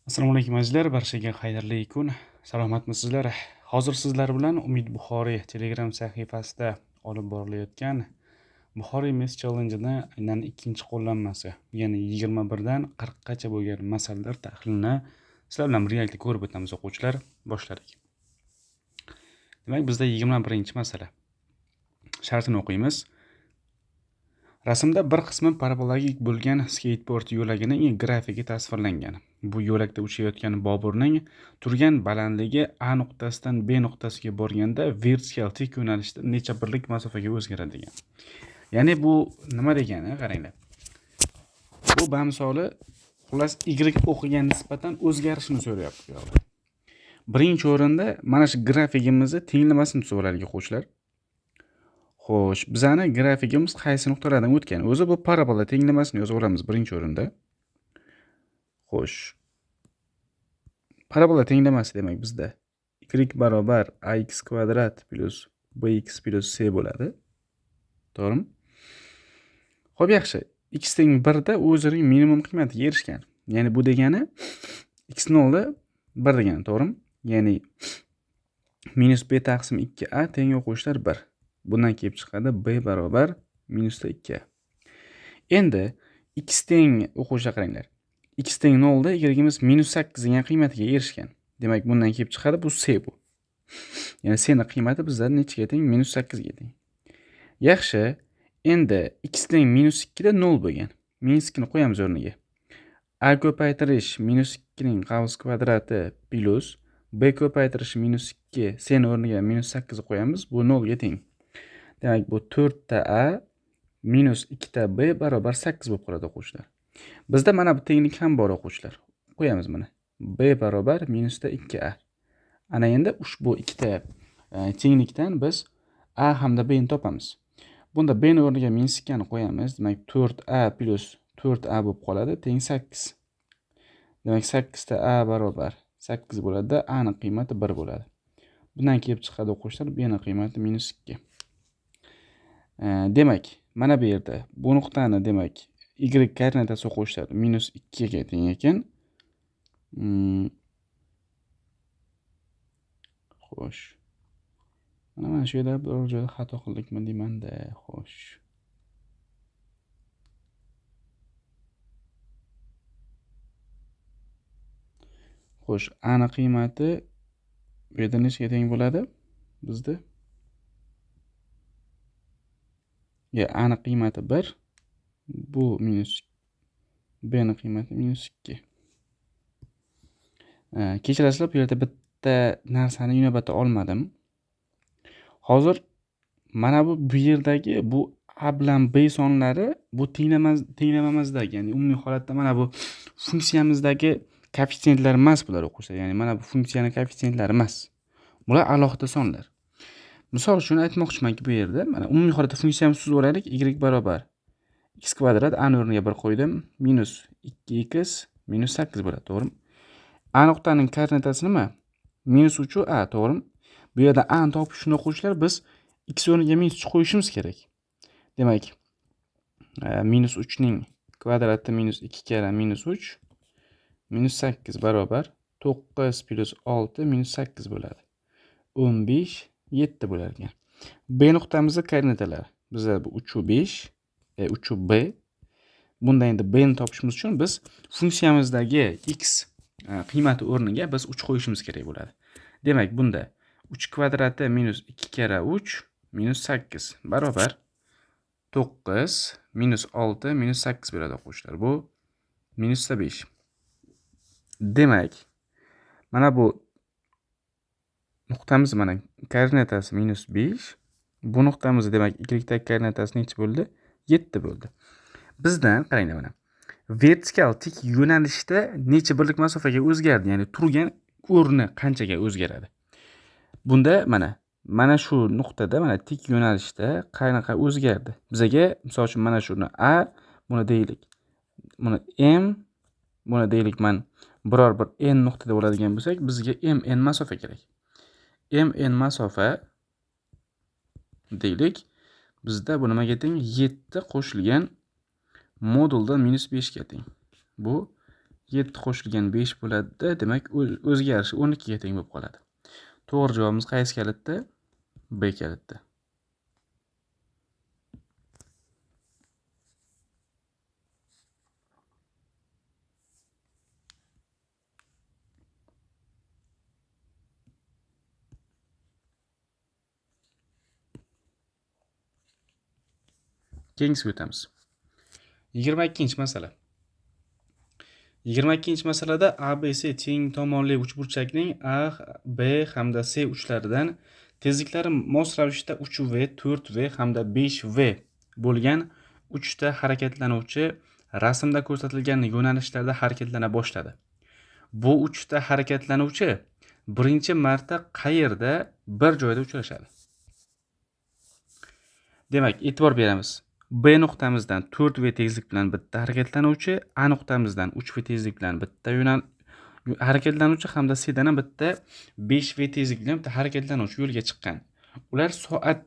Assalomu alaykum azizlar, barchaga xayrli kun. Salomatmisizlar? Hozir sizlar bilan Umid Buxoriy Telegram sahifasida olib borilayotgan Buxoriy Mess Challenge-ni aynan ikkinchi qo'llanmasi, ya'ni 21 dan 40 gacha bo'lgan masalalar tahlilini sizlar bilan birgalikda ko'rib o'tamiz o'quvchilar. Boshladik. Demak, bizda 21-masala. Shartini o'qiymiz. Rasmda bir qismi parabologik bo'lgan skateboard yo'lagining grafiki tasvirlangan. Bu yo'lakda uchayotgan Boburning turgan balandligi A nuqtasidan B nuqtasiga borganda vertikal tik yo'nalishda necha birlik masofaga o'zgaradi degan. Ya'ni bu nima degani? Qaranglar. Bu bamisoli xullas y o'qiga nisbatan o'zgarishini so'rayapti bu yoqda. Birinchi o'rinda mana shu grafikimizni tenglamasini so'raylik o'quvchilar. Xo'sh, bizani grafikimiz qaysi nuqtalardan o'tgan? O'zi bu parabola tenglamasini yozib olamiz birinchi o'rinda. Xo'sh. Parabola tenglamasi demak bizda y barobar ax kvadrat plus bx plus c bo'ladi. To'g'rimi? Xo'p, yaxshi. X teng 1 da o'zining minimum qiymatiga erishgan. Ya'ni bu degani x0 da 1 degani, to'g'rimi? Ya'ni minus b taqsim 2a teng o'quvchilar 1. Bundan kelib chiqadi b barobar minus 2. Endi x teng o'quvchilar qaranglar. X teng 0 da y-imiz minus 8 degan qiymatiga erishgan. Demak, bundan kelib chiqadi bu c bu. Ya'ni c ning qiymati bizda nechaga teng? Minus 8 ga teng. Yaxshi. Endi x teng minus 2 da 0 bo'lgan. Minus 2 ni qo'yamiz o'rniga. A ko'paytirish minus 2 ning qavs kvadrati plus b ko'paytirish minus 2 c ni o'rniga minus 8 qo'yamiz. Bu 0 ga teng. Demak, bu 4 ta a minus 2 ta b barobar 8 bo'lib qoladi o'quvchilar. Bizda mana bu tenglik ham bor o'quvchilar. Qo'yamiz mana. B barobar minus 2a. Ana endi ushbu ikkita tenglikdan biz a hamda b ni topamiz. Bunda b ni o'rniga minus 2 ni qo'yamiz. Demak, 4a plus 4a bo'lib qoladi, teng 8. Demak, 8 ta a barobar 8 bo'ladi, a ning qiymati 1 bo'ladi. Bundan kelib chiqadi o'quvchilar, b ning qiymati minus 2. Demak, mana bu yerda bu nuqtani demak y koordinatasi o'quvchilar minus 2 ga teng ekan. Xo'sh. Mana shu yerda biror joyda xato qildikmi deymanda. Xo'sh. Xo'sh, a ning qiymati bu yerda nechaga teng bo'ladi? Bizda a ning qiymati 1, bu minus b ning qiymati minus 2. Kechirasizlar, bu yerda bitta narsani inobatga olmadim. Hozir mana bu yerdagi bu a bilan b sonlari bu tenglamamizdagi, ya'ni umumiy holatda mana bu funksiyamizdagi koeffitsiyentlar emas bular o'quvchilar. Ya'ni mana bu funksiyaning koeffitsiyentlari emas. Bular alohida sonlar. Misol uchun aytmoqchimanki, bu yerda mana umumiy holatda funksiyamizni tuzib olaylik. Y barobar x kvadrat a ning o'rniga 1 qo'ydim. Minus 2x minus 8 bo'ladi, to'g'rimi? A nuqtaning koordinatasi nima? Minus 3 a, to'g'rimi? Bu yerda a ni topish uchun o'quvchilar biz x o'rniga minus 3 qo'yishimiz kerak. Demak, minus 3 ning kvadrati minus 2 karra minus 3 minus 8 barobar 9 plus 6 minus 8 bo'ladi. 15 7 bo'lar ekan. B nuqtamizning koordinatalari. Bizda bu 3 u 5, 3 u b. Bunda endi b ni topishimiz uchun biz funksiyamizdagi x qiymati o'rniga biz 3 qo'yishimiz kerak bo'ladi. Demak, bunda 3 kvadrati minus 2 karra 3 minus 8 barobar 9 minus 6 minus 8 bo'ladi o'quvchilar. Bu minus 5. Demak, mana bu nuqtamiz mana koordinatasi minus 5. Bu nuqtamiz demak y koordinatasi necha bo'ldi? 7 bo'ldi. Bizdan qaranglar mana. Vertikal tik yo'nalishda necha birlik masofaga o'zgardi? Ya'ni turgan o'rni qanchaga o'zgaradi? Bunda mana shu nuqtada mana tik yo'nalishda qanaqa o'zgardi? Bizaga misol uchun mana shuni a, buni deylik. Buni m, buni deylik biror bir n nuqtada bo'ladigan bo'lsak, bizga mn masofa kerak. mn masofa deylik. Bizda bu nimaga teng? 7 qo'shilgan modulda minus 5 ga teng. Bu 7 qo'shilgan 5 bo'ladi-da, demak o'ziga yarasha 12 ga teng bo'lib qoladi. To'g'ri javobimiz qaysi kalitda? B kalitda. Keyingisiga o'tamiz. 22-masala. 22-masalada ABC teng tomonli uchburchakning A, B hamda C uchlaridan tezliklari mos ravishda 3V, 4V hamda 5V bo'lgan 3 ta harakatlanuvchi rasmda ko'rsatilgan yo'nalishlarda harakatlana boshladi. Bu 3 ta harakatlanuvchi birinchi marta qayerda bir joyda uchrashadi? Demak, e'tibor beramiz. B nuqtamizdan 4V tezlik bilan bitta harakatlanuvchi, A nuqtamizdan 3V tezlik bilan bitta harakatlanuvchi hamda C dan ham bitta 5V tezlik bilan bitta harakatlanuvchi yo'lga chiqqan. Ular soat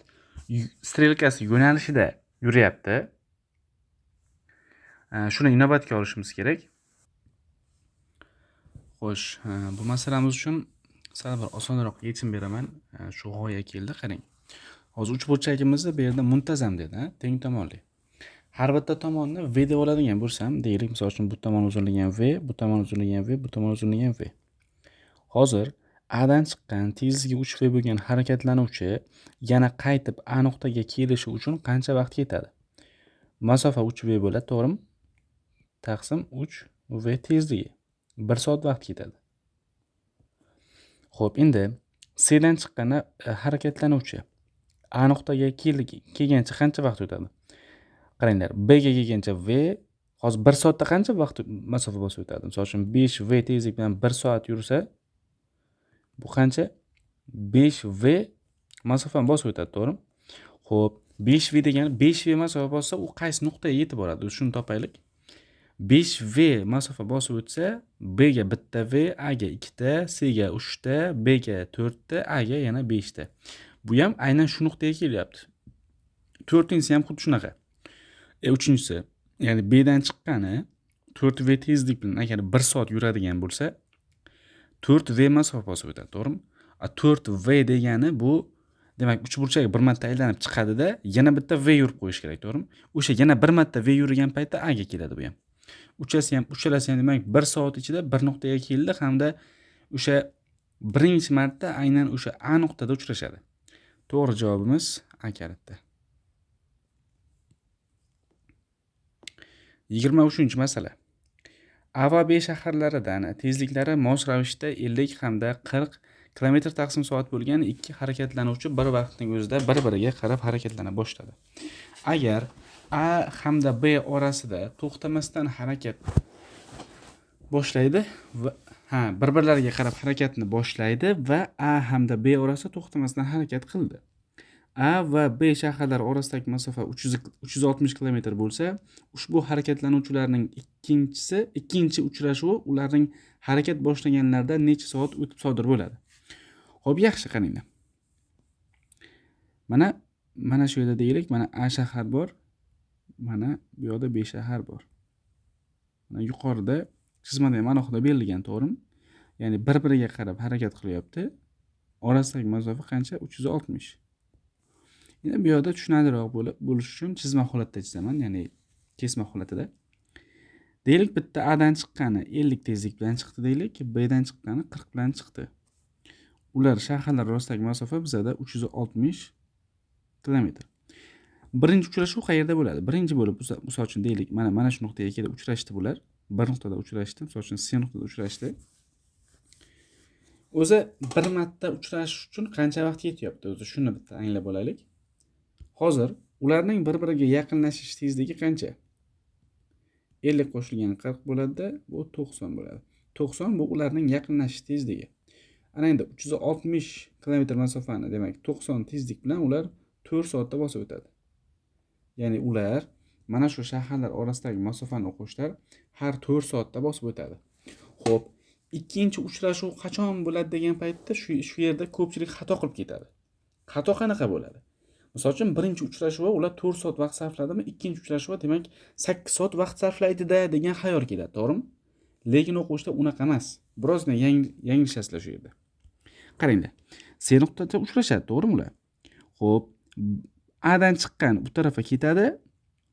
strelkasi yo'nalishida yuryapti. Shuni inobatga olishimiz kerak. Xo'sh, bu masalamiz uchun sal bir osonroq yechim beraman. Shu g'oya keldi, qarang. Hozir uchburchagimizni bu yerda muntazam dedi, teng tomonli. Har bitta tomonni V deb oladigan bo'lsam, deylik, misol uchun bu tomon uzunligi ham V, bu tomon uzunligi ham V, bu tomon uzunligi ham V. Hozir A dan chiqqan tezligi 3V bo'lgan harakatlanuvchi yana qaytib A nuqtaga kelishi uchun qancha vaqt ketadi? Masofa 3V bo'ladi, to'g'rimi? Taqsim 3V tezligi 1 soat vaqt ketadi. Xo'p, endi C dan chiqqan harakatlanuvchi A nuqtaga kelgancha qancha vaqt o'tadi? Qaranglar, B ga kelgancha V hozir 1 soatda qancha vaqt masofa bosib o'tadi? Misol uchun 5V tezlik bilan 1 soat yursa, bu qancha? 5V masofani bosib o'tadi, to'g'rimi? Xo'p, 5V degani 5V masofa bossa, u qaysi nuqtaga yetib boradi? Shuni topaylik. 5V masofa bosib o'tsa, B ga bitta V, A ga 2 ta, C ga 3 ta, B ga 4 ta, A ga yana 5 ta. Bu ham aynan shu nuqtaga kelyapti. 4-inchisi ham xuddi shunaqa. 3-inchisi, ya'ni B dan chiqqani 4V tezlik bilan agar 1 soat yuradigan bo'lsa, 4V masofa bosib o'tadi, to'g'rimi? 4V degani bu, demak, uchburchak bir marta aylanib chiqadi-da, yana bitta V yurib qo'yish kerak, to'g'rimi? O'sha yana bir marta V yurgan paytda A ga keladi bu ham. Uchalasi ham demak 1 soat ichida bir nuqtaga keldi hamda o'sha birinchi marta aynan o'sha A nuqtada uchrashadi. To'g'ri javobimiz A kalitda. 23-masala. A va B shaharlaridan tezliklari mos ravishda 50 hamda 40 km/soat bo'lgan ikki harakatlanuvchi bir vaqtning o'zida bir-biriga qarab harakatlana boshladi. Agar A hamda B orasida to'xtamasdan harakat boshlaydi va bir-birlariga qarab harakatni boshlaydi va A hamda B orasida to'xtamasdan harakat qildi. A va B shaharlari orasidagi masofa 360 km bo'lsa, ushbu harakatlanuvchilarning ikkinchi uchrashuvi ularning harakat boshlaganlarida necha soat o'tib sodir bo'ladi? Xo'p, yaxshi, qaranglar. Mana shu yerda deylik, mana A shahar bor, mana bu yoqda B shahar bor. Mana yuqorida chizmada ham alohida berilgan, to'g'rimi? Ya'ni bir-biriga qarab harakat qilyapti. Orasidagi masofa qancha? 360. Endi bu yerda tushunarliroq bo'lish uchun chizma holatda chizaman, ya'ni kesma holatida. Deylik, bitta A dan chiqqani 50 tezlik bilan chiqdi deylik, B dan chiqqani 40 bilan chiqdi. Ular shaharlar orasidagi masofa bizada 360 km. Birinchi uchrashuv qayerda bo'ladi? Birinchi bo'lib, misol uchun deylik, mana shu nuqtaga kelib uchrashdi bular. Bir nuqtada uchrashdi, misol uchun C nuqtada uchrashdi. O'zi bir marta uchrashish uchun qancha vaqt ketyapti? O'zi shuni bitta anglab olaylik. Hozir ularning bir-biriga yaqinlashish tezligi qancha? 50 qo'shilgan 40 bo'ladi, bu 90 bo'ladi. 90 bu ularning yaqinlashish tezligi. Ana endi 360 km masofani, demak 90 tezlik bilan ular 4 soatda bosib o'tadi. Ya'ni ular mana shu shaharlar orasidagi masofani o'qishlar har 4 soatda bosib o'tadi. Xo'p, ikkinchi uchrashuv qachon bo'ladi degan paytda shu yerda ko'pchilik xato qilib ketadi. Xato qanaqa bo'ladi? Misol uchun birinchi uchrashuvga ular 4 soat vaqt sarfladimi, ikkinchi uchrashuvga demak 8 soat vaqt sarflaydi-da degan xayol keladi, to'g'rimi? Lekin o'quvchida unaqa emas. Birozgina yanglishasizlar shu yerda. Qaranglar. C nuqtada uchrashadi, to'g'rimi ular? Xo'p, A dan chiqqan bu tarafa ketadi,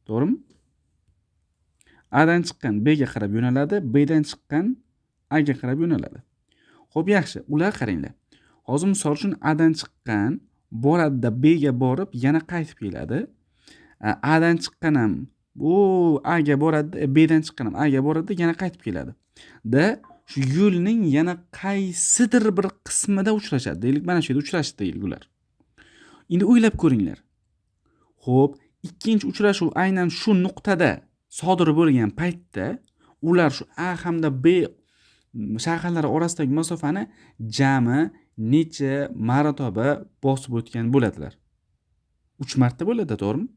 to'g'rimi? A dan chiqqan B ga qarab yo'naladi, B dan chiqqan A ga qarab yo'naladi. Xo'p, yaxshi. Ular qaranglar. Hozir misol uchun A dan chiqqan boradi-da B ga borib, yana qaytib keladi. A dan chiqqan ham bu A ga boradi, B dan chiqqan ham A ga boradi, yana qaytib keladi. Da shu yo'lning yana qaysidir bir qismida uchrashadi. Deylik, mana shu yerda uchrashdi deylik ular. Endi o'ylab ko'ringlar. Xo'p, ikkinchi uchrashuv aynan shu nuqtada sodir bo'lgan paytda ular shu A hamda B shaharlari orasidagi masofani jami necha marotaba bosib o'tgan bo'ladilar? 3 marta bo'ladi, to'g'rimi?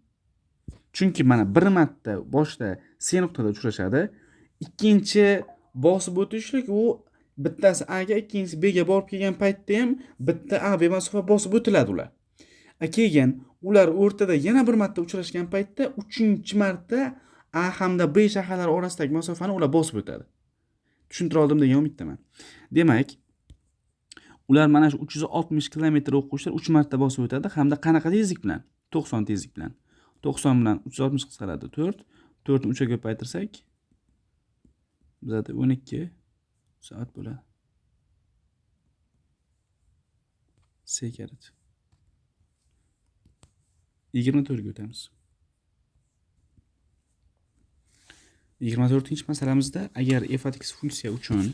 Chunki mana bir marta boshda C nuqtada uchrashadi, ikkinchi bosib o'tishlik u bittasi A ga, ikkinchisi B ga borib kelgan paytda ham bitta A B masofa bosib o'tiladi ular. Keyin ular o'rtada yana bir marta uchrashgan paytda 3-marta A hamda B shaharlari orasidagi masofani ular bosib o'tadi. Tushuntira oldim degan umiddaman. Demak, ular mana shu 360 km o'quvchilar 3 marta bosib o'tadi hamda qanaqa tezlik bilan? 90 tezlik bilan. 90 bilan 360 qisqaradi 4. 4 ni 3 ga ko'paytirsak bizada 12 soat bo'ladi. Sekarat. 24 ga o'tamiz. 24-masalamizda agar f(x) funksiya uchun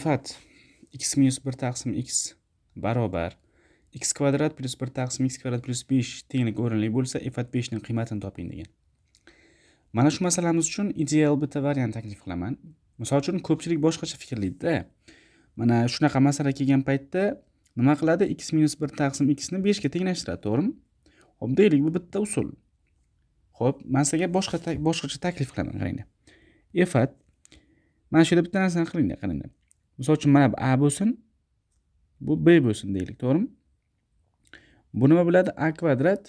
f(x - 1 taqsim x barobar x kvadrat plus 1 taqsim x kvadrat plus 5 tenglik o'rinli bo'lsa, f(5) ning qiymatini toping degan. Mana shu masalamiz uchun ideal bitta variant taklif qilaman. Misol uchun ko'pchilik boshqacha fikrlaydi-da. Mana shunaqa masala kelgan paytda nima qiladi? X - 1 taqsim x ni 5 ga tenglashtiradi, to'g'rimi? Xo'p, deylik, bu bitta usul. Xo'p, men sizga boshqacha taklif qilaman, qaranglar. F(at) mana shu yerda bitta narsani qilinglar, qaranglar. Misol uchun mana bu A bo'lsin, bu B bo'lsin deylik, to'g'rimi? Bu nima bo'ladi? A kvadrat,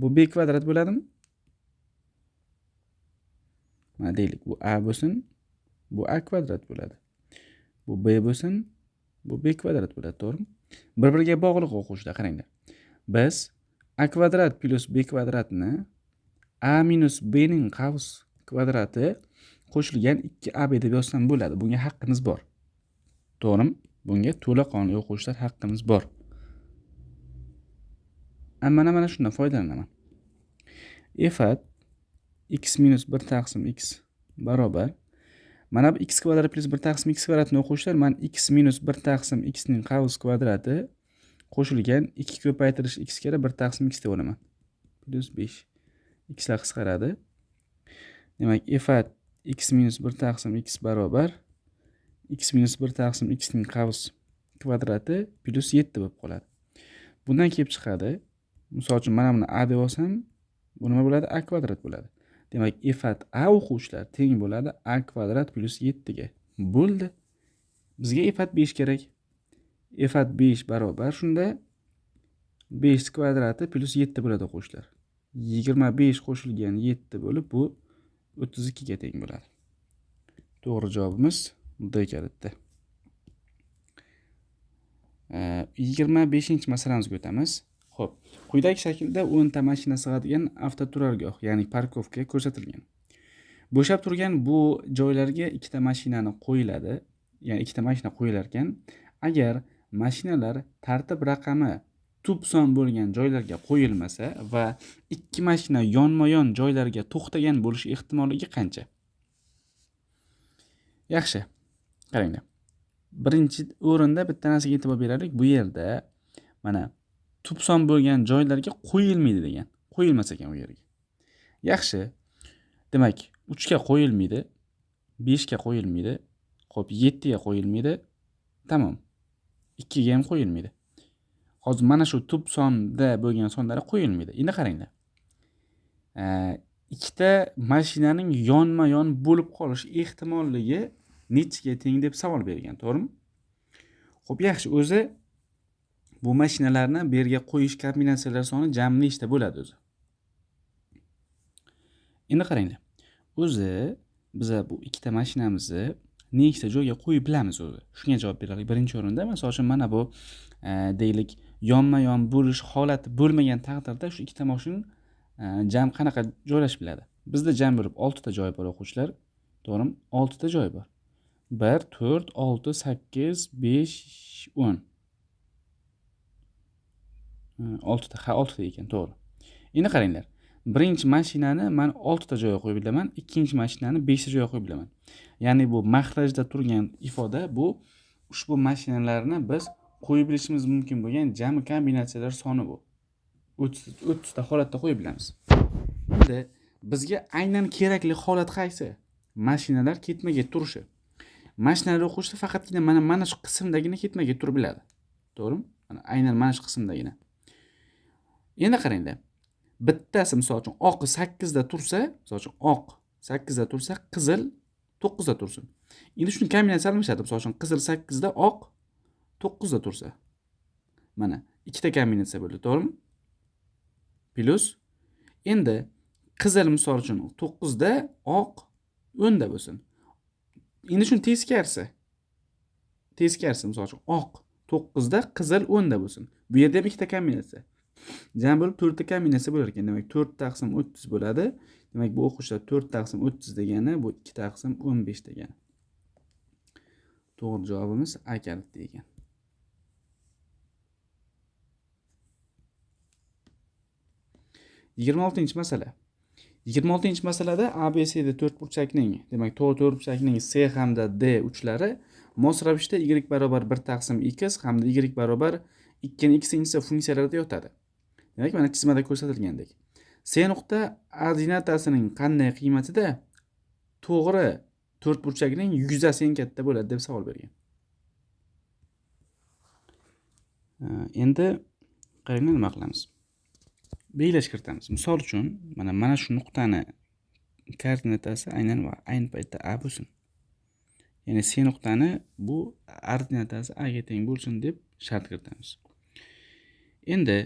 bu B kvadrat bo'ladimi? Mana deylik, bu A bo'lsin, bu A kvadrat bo'ladi. Bu B bo'lsin, bu B kvadrat bo'ladi, to'g'rimi? Bir-biriga bog'liq o'quvchilar, qaranglar. Biz A kvadrat plus B kvadratni A minus B ning qavs kvadrati qo'shilgan 2AB deb yozsam bo'ladi. Bunga haqqimiz bor. To'g'rimi? Bunga to'laqonli o'quvchilar haqqimiz bor. Mana shundan foydalanaman. F(at) x minus 1 taqsim x barobar mana bu x kvadrat plus 1 taqsim x kvadratni o'quvchilar, men x minus 1 taqsim x ning qavs kvadrati qo'shilgan 2 ko'paytirish x ga 1 taqsim x deb olaman. Plus 5. X lar qisqaradi. Demak, f(at) x minus 1 taqsim x barobar x minus 1 taqsim x ning qavs kvadrati plus 7 bo'lib qoladi. Bundan kelib chiqadi. Misol uchun mana buni A deb olsam, bu nima bo'ladi? A kvadrat bo'ladi. Demak, f(at) A o'quvchilar teng bo'ladi A kvadrat plus 7 ga. Bo'ldi. Bizga f(at) 5 kerak. f(at) 5 barobar shunda 5 kvadrati plus 7 bo'ladi o'quvchilar. 25 qo'shilgan 7 bo'lib bu 32 ga teng bo'ladi. To'g'ri javobimiz D kalitda. 25-masalamizga o'tamiz. Xo'p, quyidagi shaklda 10 ta mashina sig'adigan avtoturargoh, ya'ni parkovka ko'rsatilgan. Bo'shab turgan bu joylarga 2 ta mashinani qo'yiladi, ya'ni 2 ta mashina qo'yilar ekan. Agar mashinalar tartib raqami tub son bo'lgan joylarga qo'yilmasa va 2 mashina yonma-yon joylarga to'xtagan bo'lishi ehtimolligi qancha? Yaxshi. Qaranglar. Birinchi o'rinda bitta narsaga e'tibor beraylik. Bu yerda mana tub son bo'lgan joylarga qo'yilmaydi degan. Qo'yilmas ekan u yerga. Yaxshi. Demak, 3 ga qo'yilmaydi, 5 ga qo'yilmaydi, xo'p 7 ga qo'yilmaydi. Tamom. 2 ga ham qo'yilmaydi. Hozir mana shu tub sonda bo'lgan sonlar qo'yilmaydi. Endi qaranglar. Ikkita mashinaning yonma-yon bo'lib qolish ehtimolligi nechiga teng deb savol bergan, to'g'rimi? Xo'p, yaxshi, o'zi bu mashinalarni bu yerga qo'yish kombinatsiyalari soni jami nechta bo'ladi o'zi? Endi qaranglar. O'zi biza bu ikkita mashinamizni nechta joyga qo'yib bilamiz o'zi. Shunga javob beraylik. Birinchi o'rinda, masalan uchun mana bu deylik yonma-yon bo'lish holati bo'lmagan taqdirda shu ikkita mashina jam qanaqa joylashib biladi. Bizda jam bo'lib 6 ta joy bor o'quvchilar. To'g'rimi? 6 ta joy bor. 1 4 6 8 5 10. 6 ta, 6 ta ekan, to'g'ri. Endi qaranglar. Birinchi mashinani men 6 ta joyga qo'yib bilaman, ikkinchi mashinani 5 ta joyga qo'yib bilaman. Ya'ni bu mahrajda turgan ifoda bu ushbu mashinalarni biz qo'yib bilishimiz mumkin bo'lgan jami kombinatsiyalar soni bu. 30 ta holatda qo'yib bilamiz. Endi bizga aynan kerakli holat qaysi? Mashinalar ketma-ket turishi. Mashinalar o'quvchisi faqatgina mana shu qismdagina ketma-ket turib biladi. To'g'rimi? Aynan mana shu qismdagina. Endi qaranglar. Bittasi misol uchun oq 8 da tursa, misol uchun oq 8 da tursa, qizil 9 da tursin. Endi shuni kombinatsiya almashadi. Misol uchun qizil 8 da, oq 9 da tursa. Mana ikkita kombinatsiya bo'ldi, to'g'rimi? Plus endi qizil misol uchun 9 da, oq 10 da bo'lsin. Endi shuni teskarisi. Teskarisi misol uchun oq 9 da, qizil 10 da bo'lsin. Bu yerda ham ikkita kombinatsiya. Jam bo'lib 4 ta kombinatsiya bo'lar ekan. Demak 4 taqsim 30 bo'ladi. Demak bu o'quvchilar 4 taqsim 30 degani bu 2 taqsim 15 degani. To'g'ri javobimiz A kaliti ekan. Yigirma oltinchi masala. 26 masalada ABC'da 4 burchakning, demak to'g'ri to'rtburchakning C hamda D uchlari mos ravishda y barobar 1 taqsim x hamda y barobar 2 ning x funksiyalarida yotadi. Demak, mana chizmada ko'rsatilgandek. C nuqta ordinatasining qanday qiymatida to'g'ri to'rtburchakning yuzasi eng katta bo'ladi deb savol bergan. Endi qaranglar nima qilamiz. Belgilash kiritamiz. Misol uchun, mana shu nuqtani koordinatasi ayni paytda A bo'lsin. Ya'ni C nuqtani bu ordinatasi A ga teng bo'lsin deb shart kiritamiz. Endi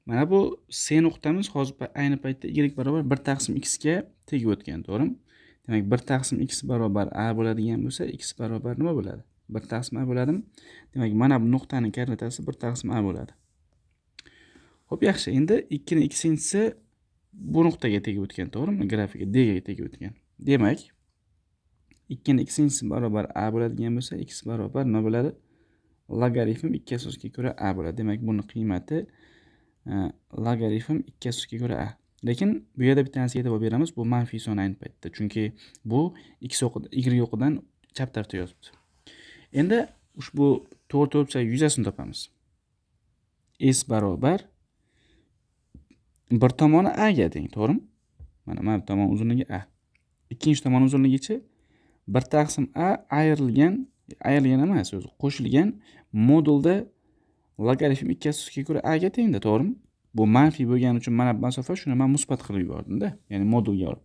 mana bu C nuqtamiz hozir ayni paytda y barobar 1 taqsim x ga tegib o'tgan, to'g'rimi? Demak 1 taqsim x barobar A bo'ladigan bo'lsa, x barobar nima bo'ladi? 1 taqsim A bo'ladimi? Demak mana bu nuqtaning koordinatasi 1 taqsim A bo'ladi. Xo'p, yaxshi. Endi 2 ning x-si bu nuqtaga tegib o'tgan, to'g'rimi? Grafiga D ga tegib o'tgan. Demak 2 ning x-si barobar A bo'ladigan bo'lsa, x barobar nima bo'ladi? Logaritm 2 asosga ko'ra A bo'ladi. Demak, buni qiymati logaritm 2 asosga ko'ra A. Lekin bu yerda bitta narsaga e'tibor beramiz, bu manfiy son ayni paytda. Chunki bu x o'qidan y o'qidan chap tarafda yozibdi. Endi ushbu to'g'ri to'rtburchak yuzasini topamiz. S barobar bir tomoni A ga teng, to'g'rimi? Mana bu tomon uzunligi A. Ikkinchi tomon uzunligichi 1 taqsim A ayrilgan emas, o'zi qo'shilgan modulda logaritm 2 asosga ko'ra A ga tengda, to'g'rimi? Bu manfiy bo'lgani uchun mana bu masofa shuni men musbat qilib yubordim-da, ya'ni modulga olib.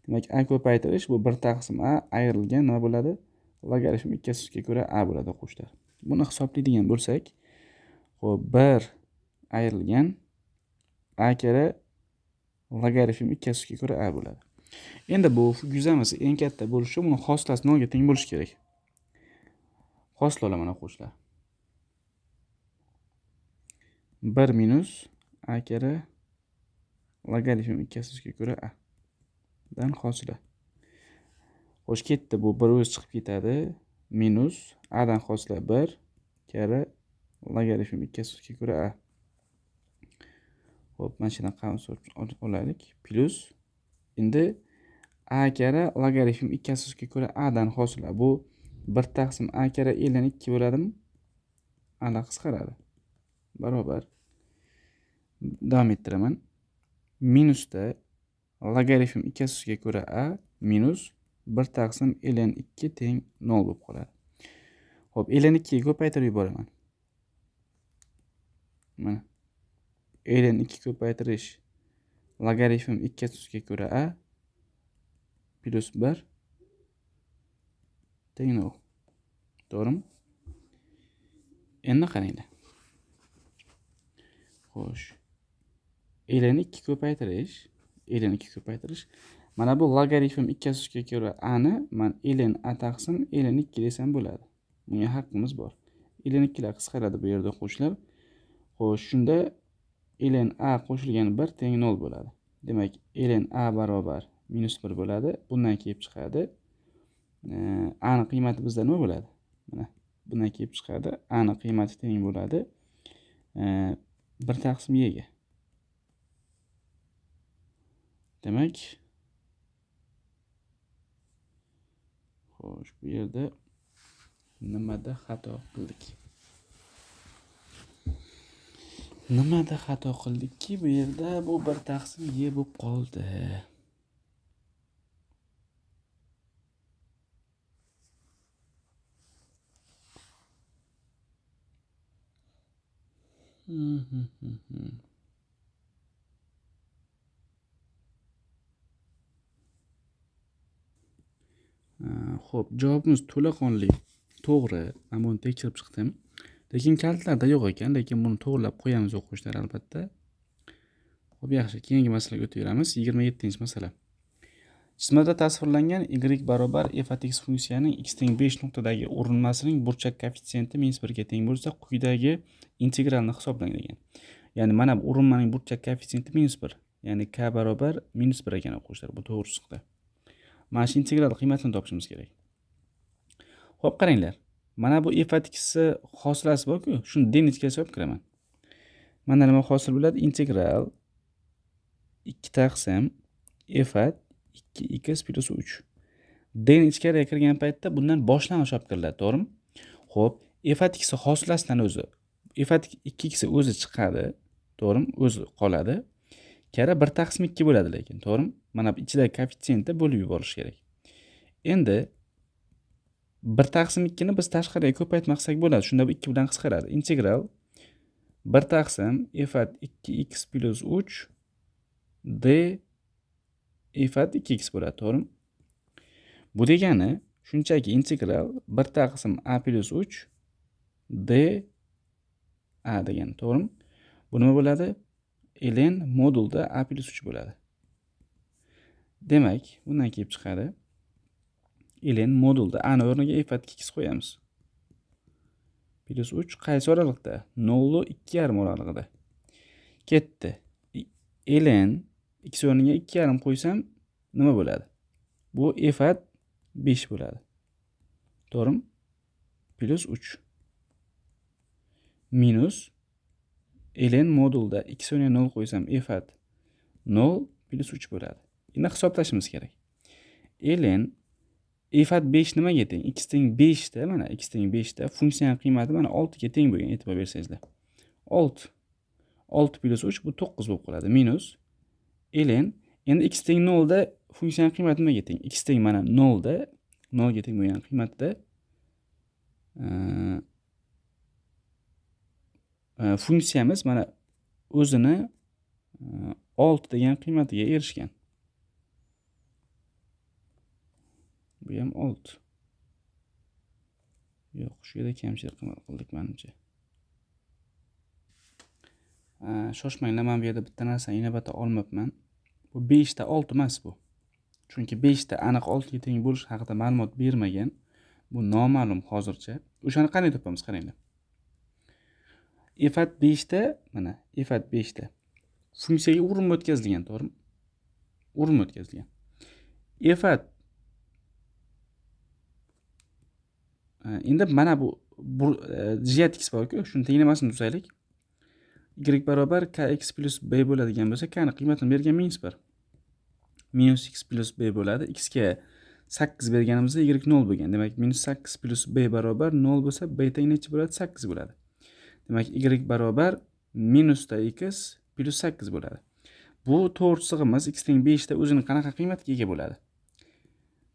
Demak, A ko'paytirish bu 1 taqsim A ayrilgan nima bo'ladi? Logaritm 2 asosga ko'ra A bo'ladi, qo'shlar. Buni hisoblaydigan bo'lsak, xo'p, 1 ayrilgan A kira logaritm 2 asosga ko'ra A bo'ladi. Endi bu yuzamiz eng katta bo'lishi uchun buni xoslasi 0 ga teng bo'lishi kerak. Xosla olaman o'quvchilar. 1 minus A kira logaritm 2 asosga ko'ra A dan hosila. Xo'sh, ketdi, bu 1 o'zi chiqib ketadi. Minus A dan hosila 1 kira logaritm 2 asosga ko'ra A. Xo'p, mana shuni qavs olaylik. Plus endi A kira logaritm 2 asosga ko'ra A dan hosila. Bu 1 taqsim A kira ln 2 bo'ladimi? A qisqaradi. Barobar. Davom ettiraman. Minusda logaritm 2 asosga ko'ra A minus 1 taqsim ln 2 teng 0 bo'lib qoladi. Xo'p, ln 2 ga ko'paytirib yuboraman. Mana ln 2 ko'paytirish logaritm 2 asosga ko'ra A plus 1 teng 0. To'g'rimi? Endi qaranglar. Xo'sh. ln 2 ko'paytirish ln 2 ko'paytirish. Mana bu logaritm 2 asosga ko'ra a ni men ln a taqsim ln 2 desam bo'ladi. Bunga haqqimiz bor. ln 2 lar qisqaradi bu yerda o'quvchilar. Xo'sh, shunda ln a qo'shilgan 1 teng 0 bo'ladi. Demak, ln a barobar -1 bo'ladi. Bundan kelib chiqadi. A ni qiymati bizda nima bo'ladi? Mana bundan kelib chiqadi. A ni qiymati teng bo'ladi 1 taqsim y ga. Demak, xo'sh, bu yerda nimada xato qildik? Nimada xato qildikki, bu yerda bu 1 taqsim y bo'lib qoldi. Xo'p, javobimiz to'laqonli to'g'ri. Men buni tekshirib chiqdim. Lekin kalitlarda yo'q ekan, lekin buni to'g'rilab qo'yamiz o'quvchilar albatta. Xo'p, yaxshi, keyingi masalaga o'taveramiz. 27-masala. Jismda tasvirlangan y barobar f at x funksiyasining x teng 5 nuqtadagi urinmasining burchak koeffitsiyenti -1 ga teng bo'lsa, quyidagi integralni hisoblang degan. Ya'ni mana bu urinmaning burchak koeffitsiyenti -1. Ya'ni k barobar -1 ekan o'quvchilar. Bu to'g'ri chiqdi. Mana shu integral qiymatini topishimiz kerak. Xo'p, qaranglar. Mana bu f at x hosilasi bor-ku, shuni d ni ichkariga solib kiraman. Mana nima hosil bo'ladi? Integral 2 taqsim f at 2x + 3. D ni ichkariga kirgan paytda bundan boshlang'ich olib kiriladi, to'g'rimi? Xo'p, f at x hosilasidan o'zi f at 2x o'zi chiqadi, to'g'rimi? O'zi qoladi. Kara 1 taqsim 2 bo'ladi lekin, to'g'rimi? Mana bu ichidagi koeffitsiyentni bo'lib yuborish kerak. Endi 1 taqsim 2 ni biz tashqariga ko'paytmoqsak bo'ladi. Shunda bu 2 bilan qisqaradi. Integral 1 taqsim f at 2x + 3 d f at 2x bo'ladi, to'g'rimi? Bu degani shunchaki integral 1 taqsim a + 3 d a degani, to'g'rimi? Bu nima bo'ladi? ln modulda a + 3 bo'ladi. Demak, bundan kelib chiqadi. ln modulda a ni o'rniga f at 2x qo'yamiz. + 3 qaysi oralig'ida? 0 2,5 oralig'ida. Ketdi. ln x o'rniga 2,5 qo'ysam nima bo'ladi? Bu f at 5 bo'ladi. To'g'rimi? + 3 minus ln modulda x o'rniga 0 qo'ysam f at 0 + 3 bo'ladi. Endi hisoblashimiz kerak. ln f at 5 nimaga teng? X teng 5 da, mana x teng 5 da funksiyaning qiymati mana 6 ga teng bo'lgan, e'tibor bersangizlar. 6 + 3 bu 9 bo'lib qoladi. Minus ln endi x teng 0 da funksiyaning qiymati nimaga teng? X teng mana 0 da 0 ga teng bo'lgan qiymatda funksiyamiz mana o'zini 6 degan qiymatiga erishgan. Bu ham 6. Yo'q, shu yerda kamchilik qildik menimcha. Shoshmanglar, men bu yerda bitta narsani inobatga olmabman. Bu 5 da 6 emas bu. Chunki 5 da aniq 6 ga teng bo'lish haqida ma'lumot bermagan. Bu noma'lum hozircha. O'shani qanday topamiz, qaranglar. F at 5 da, mana f at 5 da funksiyaga urinma o'tkazilgan, to'g'rimi? Urinma o'tkazilgan. F at endi mana bu z(x) bor-ku, shuni tenglamasini tuzaylik. Y barobar kx + b bo'ladigan bo'lsa, k ni qiymatini bergan -1. Minus x + b bo'ladi. X ga 8 berganimizda y 0 bo'lgan. Demak, -8 + b barobar 0 bo'lsa, b teng necha bo'ladi? 8 bo'ladi. Demak, y barobar -x + 8 bo'ladi. Bu to'g'ri chizig'imiz x teng 5 da o'zini qanaqa qiymatga ega bo'ladi?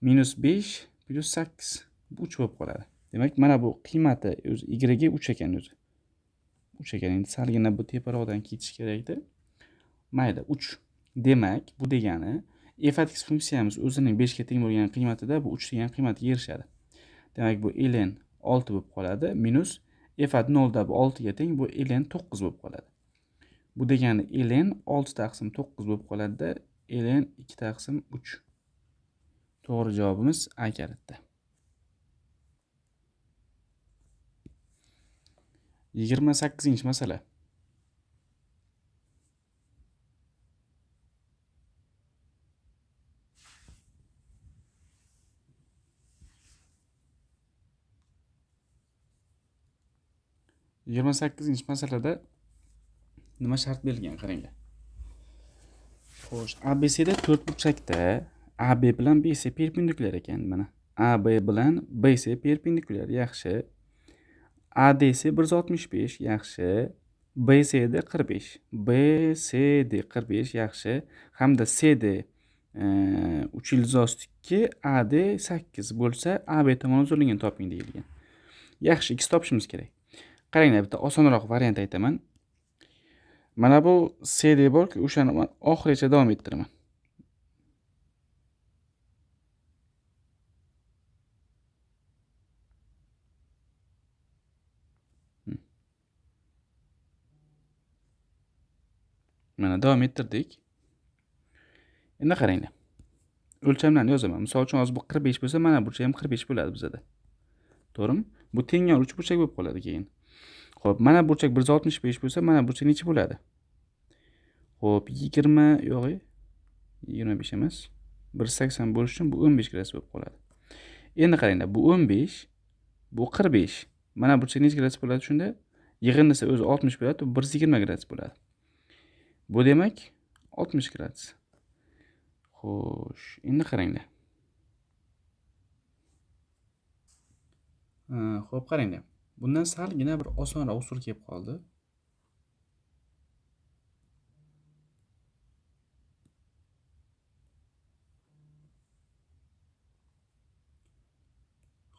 -5 + 8. Bu 3 bo'lib qoladi. Demak, mana bu qiymati o'zi y ga 3 ekan o'zi. 3 ekan. Endi salgina bu teparoqdan ketish kerakdi. Mayli, 3. Demak, bu degani f at x funksiyamiz o'zining 5 ga teng bo'lgan qiymatida bu 3 degan qiymatga erishadi. Demak, bu ln 6 bo'lib qoladi. Minus f at 0 da bu 6 ga teng, bu ln 9 bo'lib qoladi. Bu degani ln 6 taqsim 9 bo'lib qoladi-da, ln 2 taqsim 3. To'g'ri javobimiz A kalitda. 28-masala. Yigirma sakkizinchi masalada nima shart berilgan qaranglar. Xo'sh, ABCda 4 burchakda AB bilan BC perpendikulyar ekan mana. AB bilan BC perpendikulyar, yaxshi. ADC 165, yaxshi. BCD 45, BCD 45, yaxshi. Hamda CD 362, AD 8 bo'lsa, AB tomon uzunligini toping deyilgan. Yaxshi, x topishimiz kerak. Qaranglar, bitta osonroq variant aytaman. Mana bu CD borki, o'shani men oxirigacha davom ettiraman. Mana davom ettirdik. Endi qaranglar. O'lchamlarni yozaman. Misol uchun hozir bu 45 bo'lsa, mana burchak ham 45 bo'ladi bizda. To'g'rimi? Bu tengyor 3 burchak bo'lib qoladi keyin. Xo'p, mana burchak 165 bo'lsa, mana burchak necha bo'ladi? Xo'p, 20 yo'q, 25 emas. 180 bo'lish uchun bu 15 gradus bo'lib qoladi. Endi qaranglar, bu 15, bu 45. Mana burchak necha gradus bo'ladi shunda? Yig'indisi o'zi 60 bo'ladi, bu 120 gradus bo'ladi. Bu demak 60 gradus. Xo'sh, endi qaranglar. Xo'p, qaranglar. Bundan salgina bir osonroq usul kelib qoldi.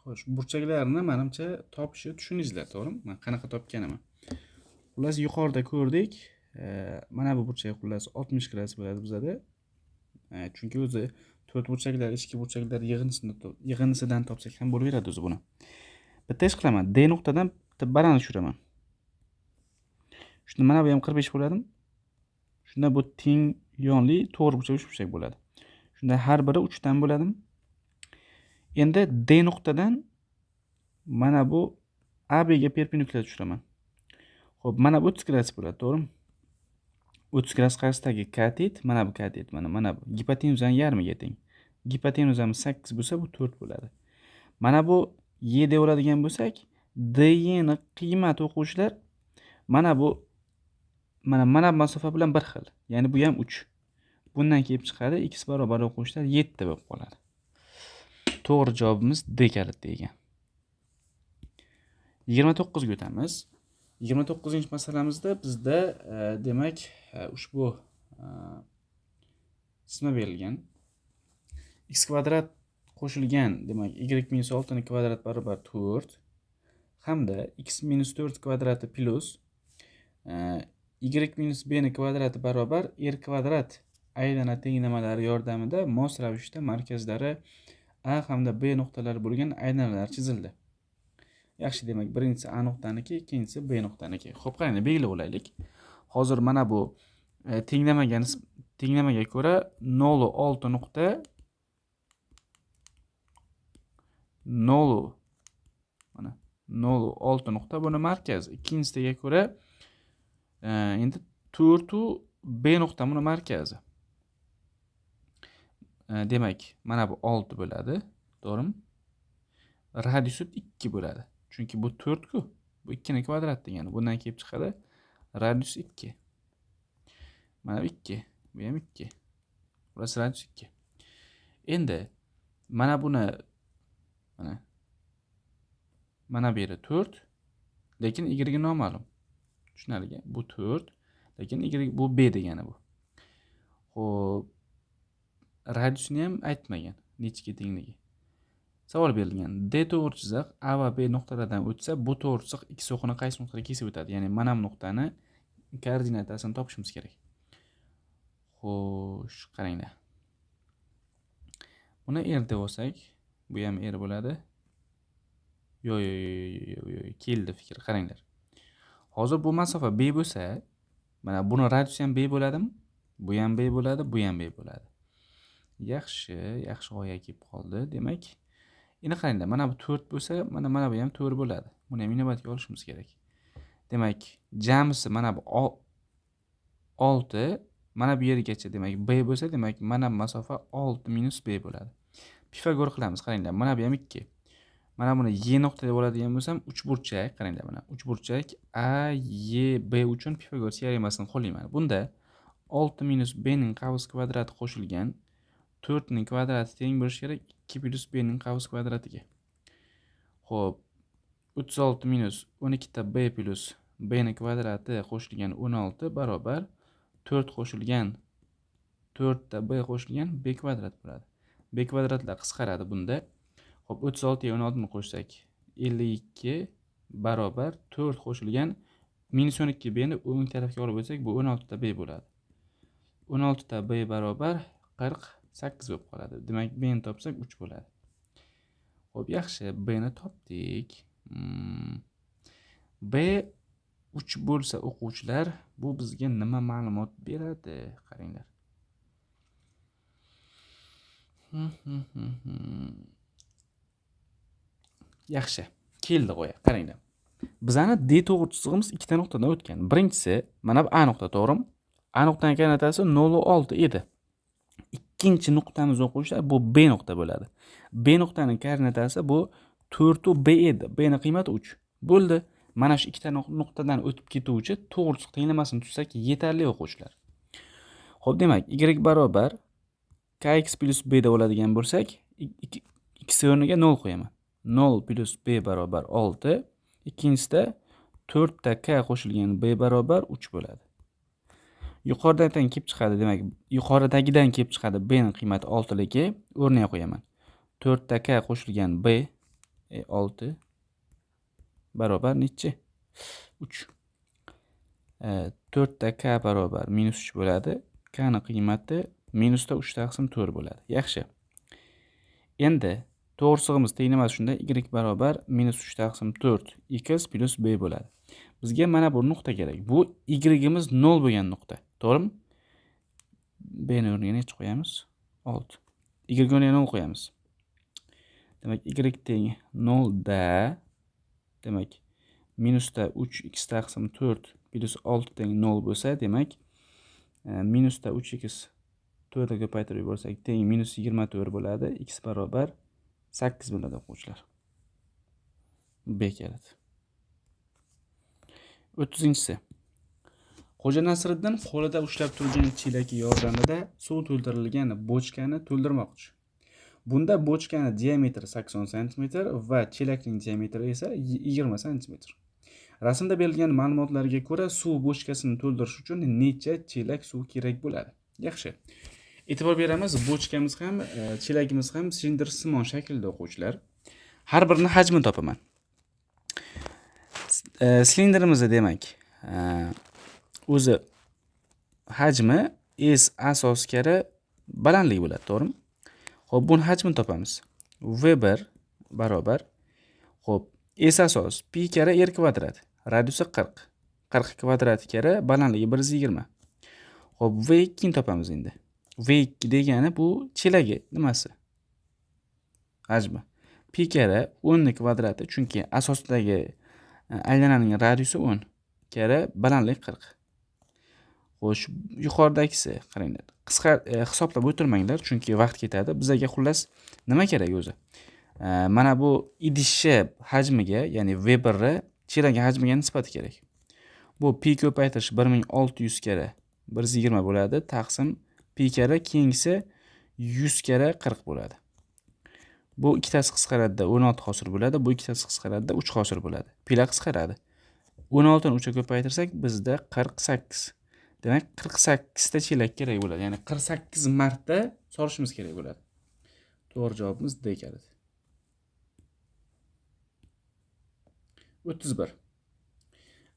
Xo'sh, burchaklarni menimcha topishni tushundingizlar, to'g'rimi? Men qanaqa topganim. Xullas, yuqorida ko'rdik. Mana bu burchak xullas 60 gradus bo'ladi bizada. Chunki o'zi 4 burchaklar, ichki burchaklar yig'indisidan topsak ham bo'laveradi o'zi buni. Bitta ish qilaman. D nuqtadan bitta barani tushiraman. Shunda mana bu ham 45 bo'ladi. Shunda bu teng yonli to'g'ri burchak 3 burchak bo'ladi. Shunda har biri 3 dan bo'ladim. Endi D nuqtadan mana bu AB ga perpendikulyar tushiraman. Xo'p, mana bu 30 gradus bo'ladi, to'g'rimi? 30 gradus qarshisidagi katet, mana bu katet, mana bu gipotenuzani yarmiga teng. Gipotenuzamiz 8 bo'lsa, bu 4 bo'ladi. Mana bu Y deb oladigan bo'lsak, DY ni qiymati o'quvchilar mana bu mana masofa bilan bir xil. Ya'ni bu ham 3. Bundan kelib chiqadi x barobar o'quvchilar 7 bo'lib qoladi. To'g'ri javobimiz D kalitda ekan. 29 ga o'tamiz. 29-masalamizda bizda demak ushbu qismi berilgan. X kvadrat qo'shilgan, demak y minus 6 ni kvadrat barobar 4 hamda x minus 4 kvadrati plus y minus b ni kvadrati barobar r kvadrat aylana tenglamalari yordamida mos ravishda markazlari A hamda B nuqtalari bo'lgan aylanalar chizildi. Yaxshi, demak birinchisi A nuqtaniki, ikkinchisi B nuqtaniki. Xo'p, qaranglar, belgilab olaylik. Hozir mana bu tenglamaga ko'ra 0,6 nuqta 0 mana 0,6 nuqta buni markaz. Ikkinchisiga ko'ra endi 4 B nuqta buni markazi. Demak, mana bu 6 bo'ladi, to'g'rimi? Radiusi 2 bo'ladi. Chunki bu 4 ku, bu 2 ni kvadrat degani. Bundan kelib chiqadi radius 2. Mana bu 2, bu ham 2. Burasi radius 2. Endi mana buni mana bu yeri 4, lekin y noma'lum. Tushunarli? Bu 4, lekin y bu B degani bu. Xo'p, radiusini ham aytmagan, nechiga tengligi. Savol berilgan. D to'g'ri chiziq A va B nuqtalaridan o'tsa, bu to'g'ri chiziq x o'qini qaysi nuqtada kesib o'tadi? Ya'ni mana bu nuqtani koordinatasini topishimiz kerak. Xo'sh, qaranglar. Buni r deb olsak, bu ham r bo'ladi. Yo'q, keldi fikr, qaranglar. Hozir bu masofa B bo'lsa, mana buni radiusi ham B bo'ladimi? Bu ham b bo'ladi, bu ham b bo'ladi. Yaxshi g'oya kelib qoldi. Demak, endi qaranglar, mana bu 4 bo'lsa, mana bu ham 4 bo'ladi. Buni ham inobatga olishimiz kerak. Demak, jamisi mana bu 6, mana bu yergacha demak b bo'lsa, demak mana bu masofa 6 minus b bo'ladi. Pifagor qilamiz, qaranglar. Mana bu ham 2. Mana buni y nuqta deb oladigan bo'lsam, uchburchak, qaranglar mana. Uchburchak a, y, b uchun Pifagor teoremasini qo'llayman. Bunda 6 minus b ning qavs kvadrati qo'shilgan 4 ning kvadrati teng bo'lishi kerak 2 plus b ning qavs kvadratiga. Xo'p, 36 minus 12 ta b plus b ning kvadrati qo'shilgan 16 barobar 4 qo'shilgan 4 ta b qo'shilgan b kvadrat bo'ladi. B kvadratlar qisqaradi bunda. Xo'p, 36 ga 16 ni qo'shsak 52 barobar 4 qo'shilgan minus 12 b ni o'ng tarafga olib o'tsak, bu 16 ta b bo'ladi. 16 ta b barobar 48 bo'lib qoladi. Demak, b ni topsak 3 bo'ladi. Xo'p, yaxshi, b ni topdik. B 3 bo'lsa o'quvchilar, bu bizga nima ma'lumot beradi? Qaranglar. Yaxshi, keldi g'oya. Qaranglar. Bizani D to'g'ri chizig'imiz ikkita nuqtadan o'tgan. Birinchisi mana bu A nuqta, to'g'rimi? A nuqtaning koordinatasi 0,6 edi. Ikkinchi nuqtamiz o'quvchilar bu B nuqta bo'ladi. B nuqtaning koordinatasi bu 4 B edi. B ning qiymati 3. Bo'ldi. Mana shu ikkita nuqtadan o'tib ketuvchi to'g'ri chiziq tenglamasini tuzsak yetarli o'quvchilar. Xo'p, demak, y barobar kx plus b deb oladigan bo'lsak, x o'rniga 0 qo'yaman. 0 plus b barobar 6. Ikkinchisida 4 ta k qo'shilgan b barobar 3 bo'ladi. Yuqoridan kelib chiqadi, demak, yuqoridagidan kelib chiqadi b ning qiymati 6 ligi o'rniga qo'yaman. 4 ta k qo'shilgan b 6 barobar nechi? 3. 4 ta k barobar minus 3 bo'ladi. K ning qiymati minusda 3 taqsim 4 bo'ladi. Yaxshi. Endi to'g'risig'imiz tenglamasi shunda y barobar minus 3 taqsim 4 x plus b bo'ladi. Bizga mana bu nuqta kerak. Bu y'imiz 0 bo'lgan nuqta. To'g'rimi? B ni o'rniga necha qo'yamiz? 6. Y o'rniga 0 qo'yamiz. Demak, y teng 0 da, demak, minusda 3x taqsim 4 plus 6 teng 0 bo'lsa, demak, minusda 3x 4 ga ko'paytirib yuborsak teng minus 24 bo'ladi. X barobar 8 bo'ladi o'quvchilar. B keladi. 30-si. Xo'ja Nasriddin qo'lida ushlab turgan chelak yordamida suv to'ldirilgan bochkani to'ldirmoqchi. Bunda bochkani diametri 80 cm va chelakning diametri esa 20 cm. Rasmda berilgan ma'lumotlarga ko'ra suv bochkasini to'ldirish uchun necha chelak suv kerak bo'ladi? Yaxshi. E'tibor beramiz, bochkamiz ham, chelagimiz ham silindrsimon shaklda o'quvchilar. Har birini hajmini topaman. Silindrimizda demak, o'zi hajmi S asos kari balandligi bo'ladi, to'g'rimi? Xo'p, buni hajmini topamiz. V1 barobar, xo'p, S asos pi kari r kvadrat, radiusi 40. 40 kvadrat kari balandligi 120. Xo'p, V2 ni topamiz endi. V2 degani bu chelagi nimasi? Hajmi. Pi kari 10 ning kvadrati, chunki asosdagi aylananing radiusi 10 kari balandlik 40. Xo'sh, yuqoridagisi qaranglar. Qisqa hisoblab o'tirmanglar, chunki vaqt ketadi. Bizga xullas nima kerak o'zi? Mana bu idishcha hajmiga, ya'ni V1 chelagi hajmiga nisbati kerak. Bu pi ko'paytirish 1600 kari 120 bo'ladi, taqsim pi kari keyingisi 100 kari 40 bo'ladi. Bu ikkitasi qisqaradida 16 hosil bo'ladi, bu ikkitasi qisqaradida 3 hosil bo'ladi. Pilar qisqaradi. 16 ni 3 ga ko'paytirsak bizda 48. Demak, 48 ta chelak kerak bo'ladi. Ya'ni 48 marta solishimiz kerak bo'ladi. To'g'ri javobimiz D keladi. 31.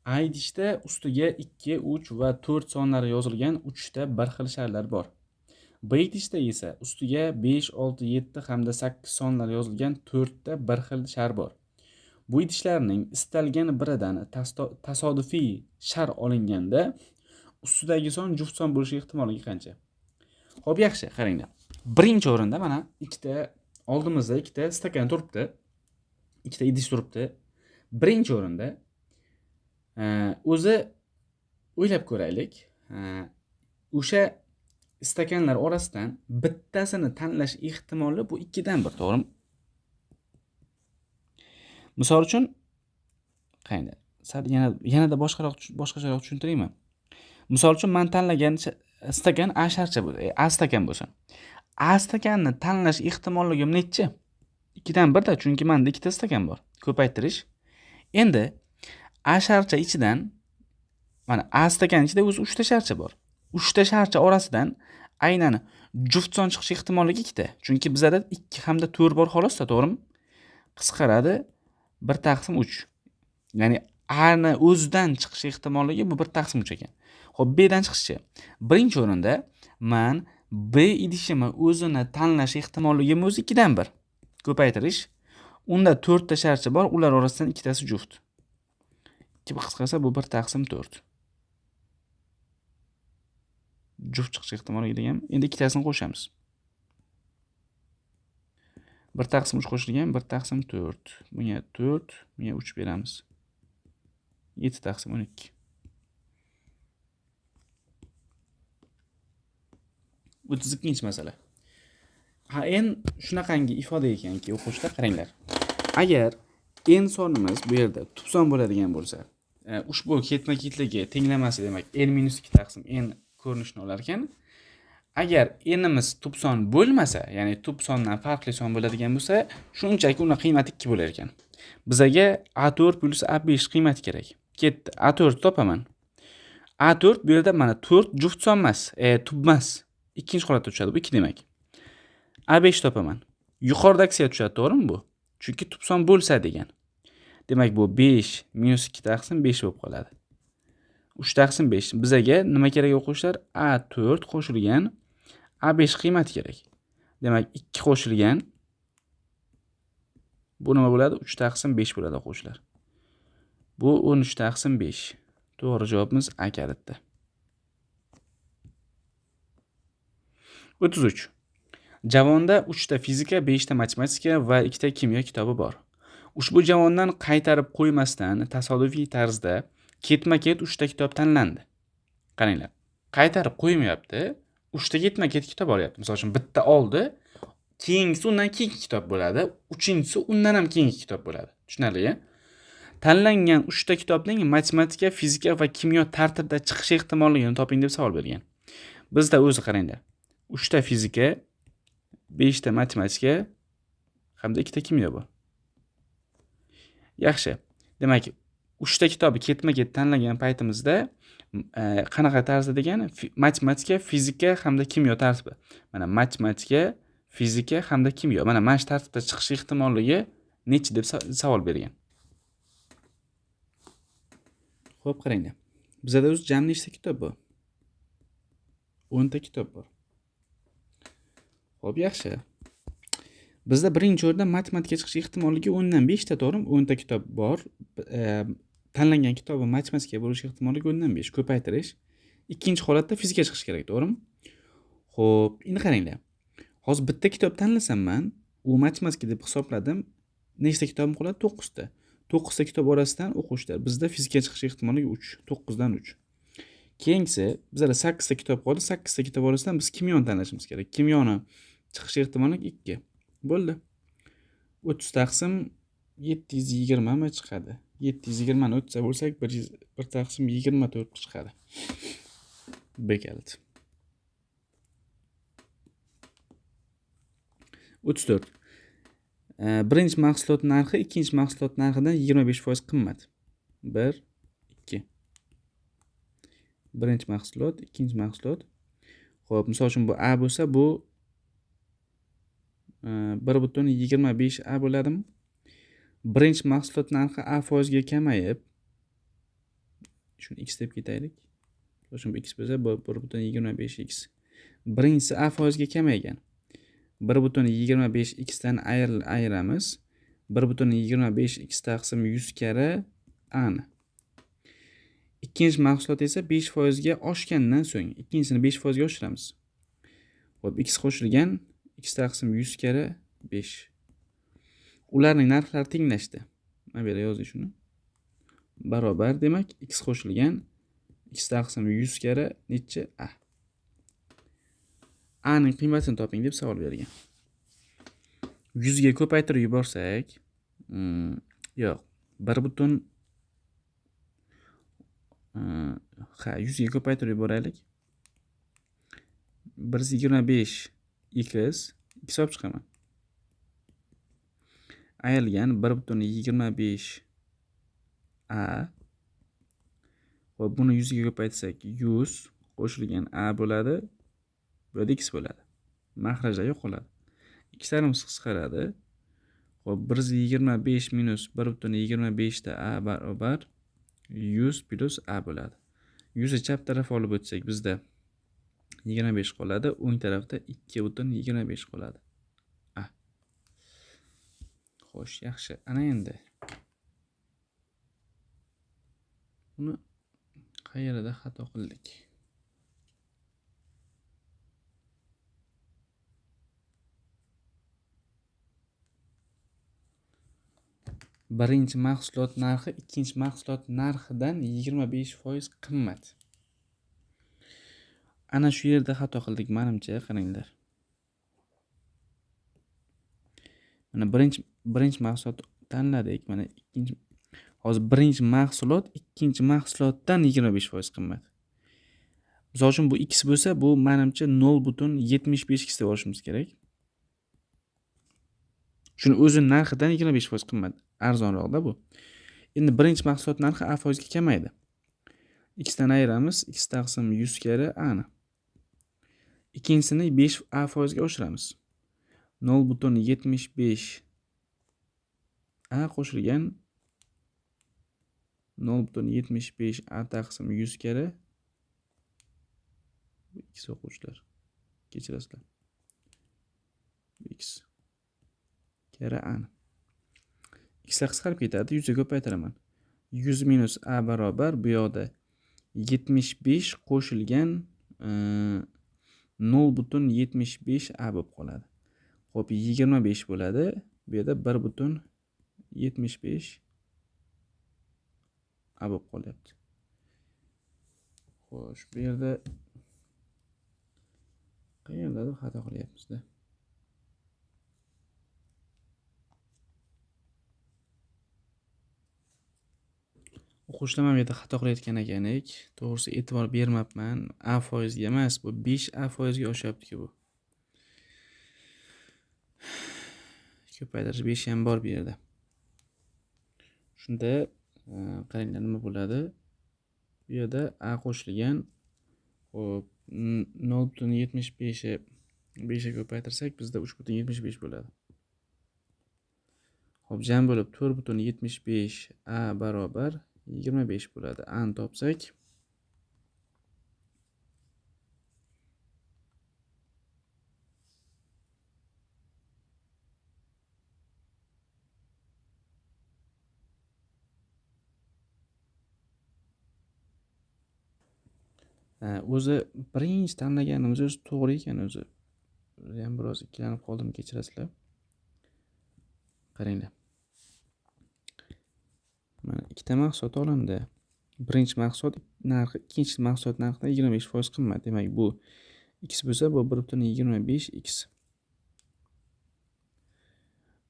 A idishda ustiga 2, 3 va 4 sonlari yozilgan 3 ta bir xil sharlar bor. B idishda esa ustiga 5, 6, 7 hamda 8 sonlari yozilgan 4 ta bir xil shar bor. Bu idishlarning istalgan biridan tasodifiy shar olinganda ustidagi son juft son bo'lishi ehtimolligi qancha? Xo'p, yaxshi, qaranglar. Birinchi o'rinda mana oldimizda ikkita stakan turibdi. Ikkita idish turibdi. Birinchi o'rinda o'zi o'ylab ko'raylik. O'sha stakanlar orasidan bittasini tanlash ehtimoli bu 2 dan 1, to'g'rimi? Misol uchun qani yanada boshqacharoq tushuntiraymi? Misol uchun men tanlagan stakan A sharcha bo'lsa, A stakan bo'lsa, A stakanni tanlash ehtimolligim nechi? 2 dan 1 da, chunki menda 2 ta stakan bor. Ko'paytirish. Endi A sharcha ichidan mana A stakan ichida o'zi 3 ta sharcha bor. 3 ta sharcha orasidan aynan juft son chiqish ehtimolligi 2 ta. Chunki bizda 2 hamda 4 bor xolos-da, to'g'rimi? Qisqaradi 1/3. Ya'ni A ni o'zidan chiqish ehtimolligi bu 1/3 ekan. Xo'p, B dan chiqishi. Birinchi o'rinda men B idishimni o'zini tanlash ehtimolligim o'zi 2 dan 1. Ko'paytirish. Unda 4 ta sharcha bor, ular orasidan ikkitasi juft. 2 qisqarsa bu 1/4. Juft chiqish ehtimoli degan. Endi ikkitasini qo'shamiz. 1/3 qo'shilgan 1/4. Bunga 4, bunga 3 beramiz. 7/12. 32-masala. n shunaqangi ifoda ekanki, o'quvchilar qaranglar. Agar n sonimiz bu yerda tub son bo'ladigan bo'lsa, ushbu ketma-ketligi tenglamasi, demak n-2 taqsim n ko'rinishini olar ekan. Agar n'imiz tub son bo'lmasa, ya'ni tub sondan farqli son bo'ladigan bo'lsa, shunchaki uni qiymati 2 bo'lar ekan. Bizaga A4 plus A5 qiymati kerak. Ketdi. A4 topaman. A4 bu yerda mana 4 juft son emas, tub emas. Ikkinchi holatda tushadi. Bu 2 demak. A5 topaman. Yuqoridagisiga tushadi, to'g'rimi bu? Chunki tub son bo'lsa degan. Demak bu 5 minus 2 taqsim 5 bo'lib qoladi. 3 taqsim 5. Bizaga nima kerak o'quvchilar? A4 qo'shilgan A5 qiymati kerak. Demak 2 qo'shilgan bu nima bo'ladi? 3 taqsim 5 bo'ladi o'quvchilar. Bu 13 taqsim 5. To'g'ri javobimiz A kalitda. 33. Javonda 3 ta fizika, 5 ta matematika va 2 ta kimyo kitobi bor. Ushbu javondan qaytarib qo'ymasdan tasodifiy tarzda ketma-ket 3 ta kitob tanlandi. Qaranglar. Qaytarib qo'ymayapti. 3 ta ketma-ket kitob olyapti. Misol uchun bitta oldi, keyingisi undan keyingi kitob bo'ladi, uchinchisi undan ham keyingi kitob bo'ladi. Tushunarli-a? Tanlangan 3 ta kitobning matematika, fizika va kimyo tartibda chiqish ehtimolligini toping deb savol bergan. Bizda o'zi qaranglar. 3 ta fizika, 5 ta matematika hamda 2 ta kimyo bor. Yaxshi. Demak, 3 ta kitobni ketma-ket tanlagan paytimizda qanaqa tarzda degan? Matematika, fizika hamda kimyo tartibi. Mana matematika, fizika hamda kimyo. Mana shu tartibda chiqish ehtimolligi nechi deb savol bergan. Xo'p, qaranglar. Bizda o'zi jami nechta kitob bor? 10 ta kitob bor. Xo'p, yaxshi. Bizda birinchi o'rinda matematika chiqish ehtimolligi 10 dan 5 ta, to'g'rimi? 10 ta kitob bor. Tanlangan kitobi matematika bo'lish ehtimolligi 10 dan 5. Ko'paytirish. Ikkinchi holatda fizika chiqish kerak, to'g'rimi? Xo'p, endi qaranglar. Hozir bitta kitob tanlasam men, u matematika deb hisobladim. Nechta kitobim qoladi? 9 ta. 9 ta kitob orasidan o'quvchilar bizda fizika chiqish ehtimolligi 3. 9 dan 3. Keyingisi bizda 8 ta kitob qoldi. 8 ta kitob orasidan biz kimyoni tanlashimiz kerak. Kimyoni chiqish ehtimolligi 2. Bo'ldi. 30 taqsim 720 mi chiqadi? 720 ni 30 bo'lsak 1 taqsim 24 chiqadi. B kalit. 34. Birinchi mahsulot narxi ikkinchi mahsulot narxidan 25% qimmat. 1 2. Birinchi mahsulot, ikkinchi mahsulot. Xo'p, misol uchun bu A bo'lsa, bu 1.25 A bo'ladimi? Birinchi mahsulot narxi A foizga kamayib, shuni x deb ketaylik. Misol uchun bu x bo'lsa, bu 1.25 x. Birinchisi A foizga kamaygan. 1.25 x dan ayiramiz. 1.25 x taqsim 100 kara A ni. Ikkinchi mahsulot esa 5% ga oshgandan so'ng ikkinchisini 5% ga oshiramiz. Xo'p, x qo'shilgan x taqsim 100 kara 5. Ularning narxlari tenglashdi. Mana bu yerga yozing shuni. Barobar demak x qo'shilgan x taqsim 100 kara necha a. A ning qiymatini toping deb savol bergan. 100 ga ko'paytirib yuborsak, yo'q, 1 100 ga ko'paytirib yuboraylik. 125 x olib chiqaman. Ayrilgan 1.25 a. Va buni 100 ga ko'paytsak 100 qo'shilgan a bo'ladi. Bu yerda x bo'ladi. Mahrajlar yo'qoladi. X tarimiz qisqaradi. Xo'p, 125 minus 1.25 ta a barobar 100 plus a bo'ladi. 100 chap tarafga olib o'tsak bizda 25 qoladi, o'ng tarafda 2.25 qoladi. A. Xo'sh, yaxshi. Ana endi buni qayerda xato qildik? Birinchi mahsulot narxi ikkinchi mahsulot narxidan 25% qimmat. Ana shu yerda xato qildik menimcha, qaranglar. Mana birinchi mahsulot tanladik, mana ikkinchi. Hozir birinchi mahsulot ikkinchi mahsulotdan 25% qimmat. Misol uchun bu x bo'lsa, bu menimcha 0.75x deb olishimiz kerak. Shuni o'zi narxidan 25% qimmat, arzonroqda bu. Endi birinchi mahsulot narxi a foizga kamaydi. X dan ayiramiz, x taqsim 100 kara a ni. Ikkinchisini 5 a foizga oshiramiz. 0.75 a qo'shilgan 0.75 a taqsim 100 kara x o'quvchilar. Kechirasizlar. X kara a ni. X qisqarib ketadi, 100 ga ko'paytiraman. 100 minus a barobar bu yoqda 75 qo'shilgan 0.75 a bo'lib qoladi. Xo'p, 25 bo'ladi. Bu yerda 1.75 a bo'lib qolyapti. Xo'sh, bu yerda qayerdadir xato qilyapmiz-da. O'quvchilar mana bu yerda xato qilayotgan ekanik. To'g'risi e'tibor bermabman. A foizga emas, bu 5 a foizga oshyapti-ku bu. Ko'paytirish 5 ham bor bu yerda. Shunda qaranglar nima bo'ladi? Bu yerda a qo'shilgan, xo'p, 0.75 5 ga ko'paytirsak bizda 3.75 bo'ladi. Xo'p, jam bo'lib 4.75 a barobar 25 bo'ladi. A ni topsak o'zi birinchi tanlaganimiz o'zi to'g'ri ekan o'zi. Ham biroz ikkilanib qoldim, kechirasizlar. Qaranglar. Mana ikkita mahsulot olindi. Birinchi mahsulot narxi ikkinchi mahsulot narxidan 25% qimmat. Demak, bu x bo'lsa, bu 1.25x.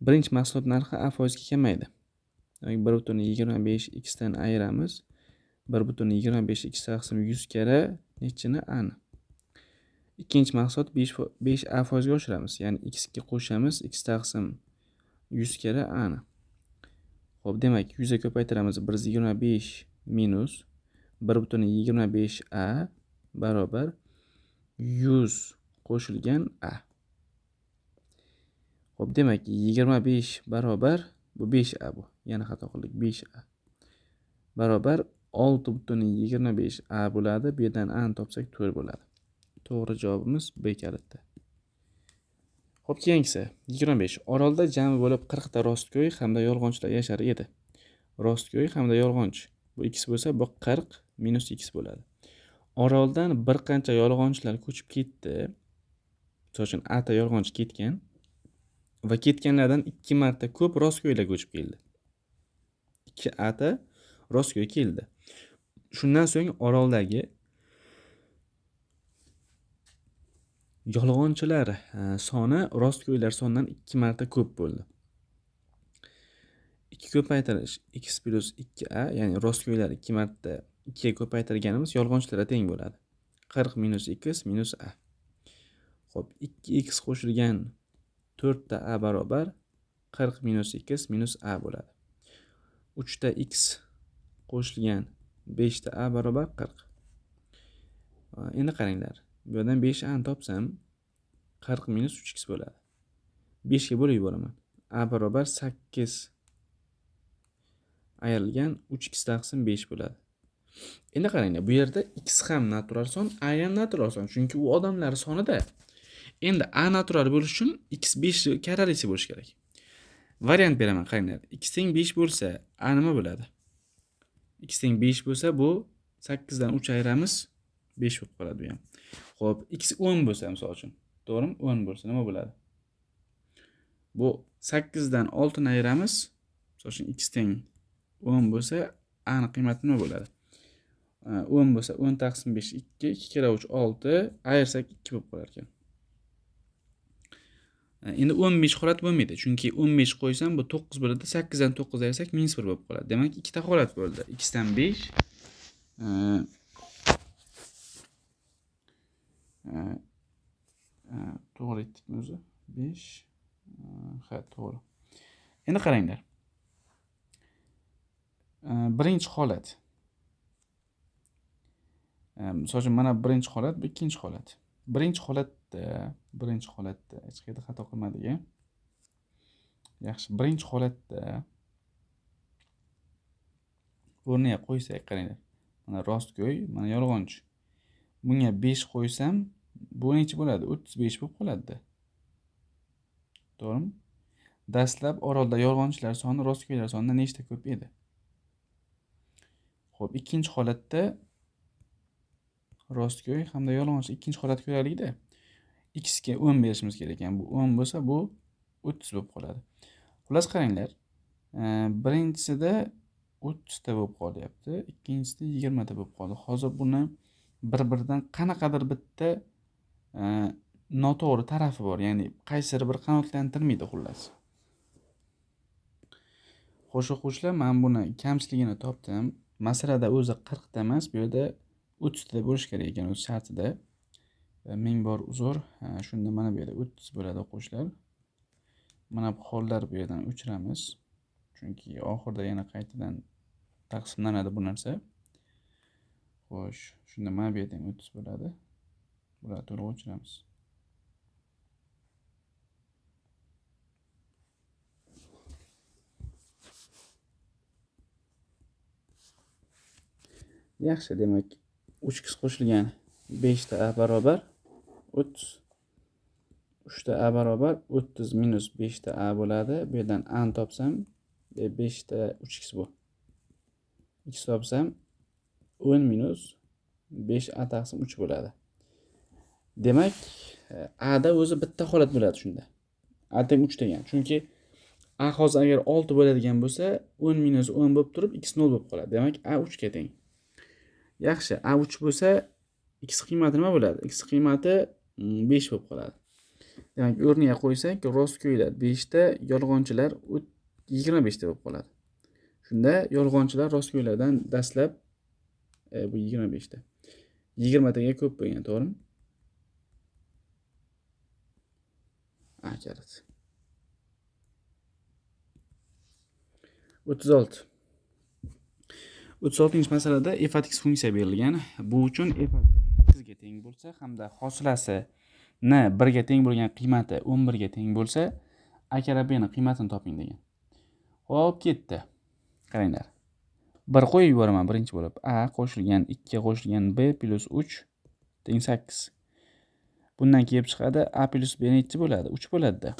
Birinchi mahsulot narxi a foizga kamaydi. Demak, 1.25x dan ayiramiz. 1.25x taqsim 100 kara nechini a ni. Ikkinchi mahsulot 5 a foizga oshiramiz. Ya'ni x ga qo'shamiz, x taqsim 100 kara a ni. Xo'p, demak 100 ga ko'paytiramiz. 125 minus 1.25 a barobar 100 qo'shilgan a. Xo'p, demak 25 barobar bu 5 a bu. Yana xato qildik, 5 a barobar 6.25 a bo'ladi. Bu yerdan a ni topsak 4 bo'ladi. To'g'ri javobimiz B kalitda. Xo'p, keyingisi 25. Orolda jami bo'lib 40 ta rostgo'y hamda yolg'onchilar yashar edi. Rostgo'y hamda yolg'onchi. Bu x bo'lsa, bu 40, minus x bo'ladi. Oroldan bir qancha yolg'onchilar ko'chib ketdi. Misol uchun ata yolg'onchi ketgan va ketganlardan 2 marta ko'p rostgo'ylar ko'chib keldi. 2 ata rostgo'y keldi. Shundan so'ng oroldagi yolg'onchilar soni rostgo'ylar sonidan 2 marta ko'p bo'ldi. 2 ko'paytirish x plus 2a, ya'ni rostgo'ylar 2 marta 2 ga ko'paytirganimiz yolg'onchilarga teng bo'ladi. 40 minus x minus a. Xo'p, 2x qo'shilgan 4 ta a barobar 40 minus x minus a bo'ladi. 3 ta x qo'shilgan 5 ta a barobar 40. Endi qaranglar. Bu yerdan 5a ni topsam 40 minus 3x bo'ladi. 5 ga bo'lib yuboraman. A barobar 8 ayrilgan 3x taqsim 5 bo'ladi. Endi qaranglar, bu yerda x ham natural son, a ham natural son, chunki u odamlar sonida. Endi a natural bo'lish uchun x 5 karalisi bo'lish kerak. Variant beraman, qaranglar. X teng 5 bo'lsa, a nima bo'ladi? X teng 5 bo'lsa, bu 8 dan 3 ayiramiz, 5 bo'lib qoladi bu ham. Xo'p, x 10 bo'lsa, misol uchun, to'g'rimi? 10 bo'lsa nima bo'ladi? Bu 8 dan 6 ni ayiramiz, misol uchun x teng 10 bo'lsa, a ni qiymati nima bo'ladi? 10 bo'lsa 10 taqsim 5 2, 2 kira 3 6, ayirsak 2 bo'lib qolar ekan. Endi 15 holat bo'lmaydi, chunki 15 qo'ysam bu 9 bo'ladi, 8 dan 9 ayirsak -1 bo'lib qoladi. Demak, ikkita holat bo'ldi. X dan 5 to'g'ri aytdikmi o'zi? 5 ha, to'g'ri. Endi qaranglar. Birinchi holat. Misol uchun mana birinchi holat, bu ikkinchi holat. Birinchi holatda hech qayerda xato qilmadik. Yaxshi, birinchi holatda o'rniga qo'ysak, qaranglar. Mana rostgo'y, mana yolg'onchi. Bunga 5 qo'ysam, bu necha bo'ladi? 35 bo'lib qoladi. To'g'rimi? Dastlab orolda yolg'onchilar soni rostgo'ylar sonidan nechta ko'p edi? Xo'p, ikkinchi holatda rostgo'y hamda yolg'onchi ikkinchi holat ko'raylik-da. X ga 10 berishimiz kerak ekan. Bu 10 bo'lsa, bu 30 bo'lib qoladi. Xullas qaranglar. Birinchisida 30 ta bo'lib qolyapti, ikkinchisida 20 ta bo'lib qoldi. Hozir buni bir-biridan qanaqadir bitta noto'g'ri tarafi bor, ya'ni qaysidir bir qanoatlantirmaydi xullas. Xo'sh o'quvchilar, men buni kamchiligini topdim. Masalada o'zi 40 ta emas, bu yerda 30 ta bo'lish kerak ekan o'z shartida. Ming bor uzr. Shunda mana bu yerda 30 bo'ladi o'quvchilar. Mana bu hollar bu yerdan o'chiramiz. Chunki oxirida yana qaytadan taqsimlanadi bu narsa. Xo'sh, shunda mana bu yerdan 30 bo'ladi. Bularni to'liq o'chiramiz. Yaxshi, demak 3x qo'shilgan 5 ta a barobar 30. 3 ta a barobar 30 minus 5 ta a bo'ladi. Bu yerdan a ni topsam 5 ta 3x bu. X topsam 10 minus 5 a taqsim 3 bo'ladi. Demak, a da o'zi bitta holat bo'ladi shunda. A teng 3 degan. Chunki a hozir agar 6 bo'ladigan bo'lsa, 10 minus 10 bo'lib turib x 0 bo'lib qoladi. Demak, a 3 ga teng. Yaxshi, a 3 bo'lsa, x qiymati nima bo'ladi? X qiymati 5 bo'lib qoladi. Demak, o'rniga qo'ysak, rostgo'ylar 5 ta, yolg'onchilar 25 ta bo'lib qoladi. Shunda yolg'onchilar rostgo'ylardan dastlab bu 25 ta. 20 taga ko'p bo'lgan, to'g'rimi? A kalit. 36. 36-masalada f at x funksiya berilgan. Bu uchun f at x ga teng bo'lsa hamda hosilasi n 1 ga teng bo'lgan qiymati 11 ga teng bo'lsa, a karra b ni qiymatini toping degan. Xo'p, ketdi. Qaranglar. 1 qo'yib yuboraman birinchi bo'lib. A qo'shilgan 2 qo'shilgan b plus 3 teng 8. Bundan kelib chiqadi a plus b nechi bo'ladi? 3 bo'ladi-da.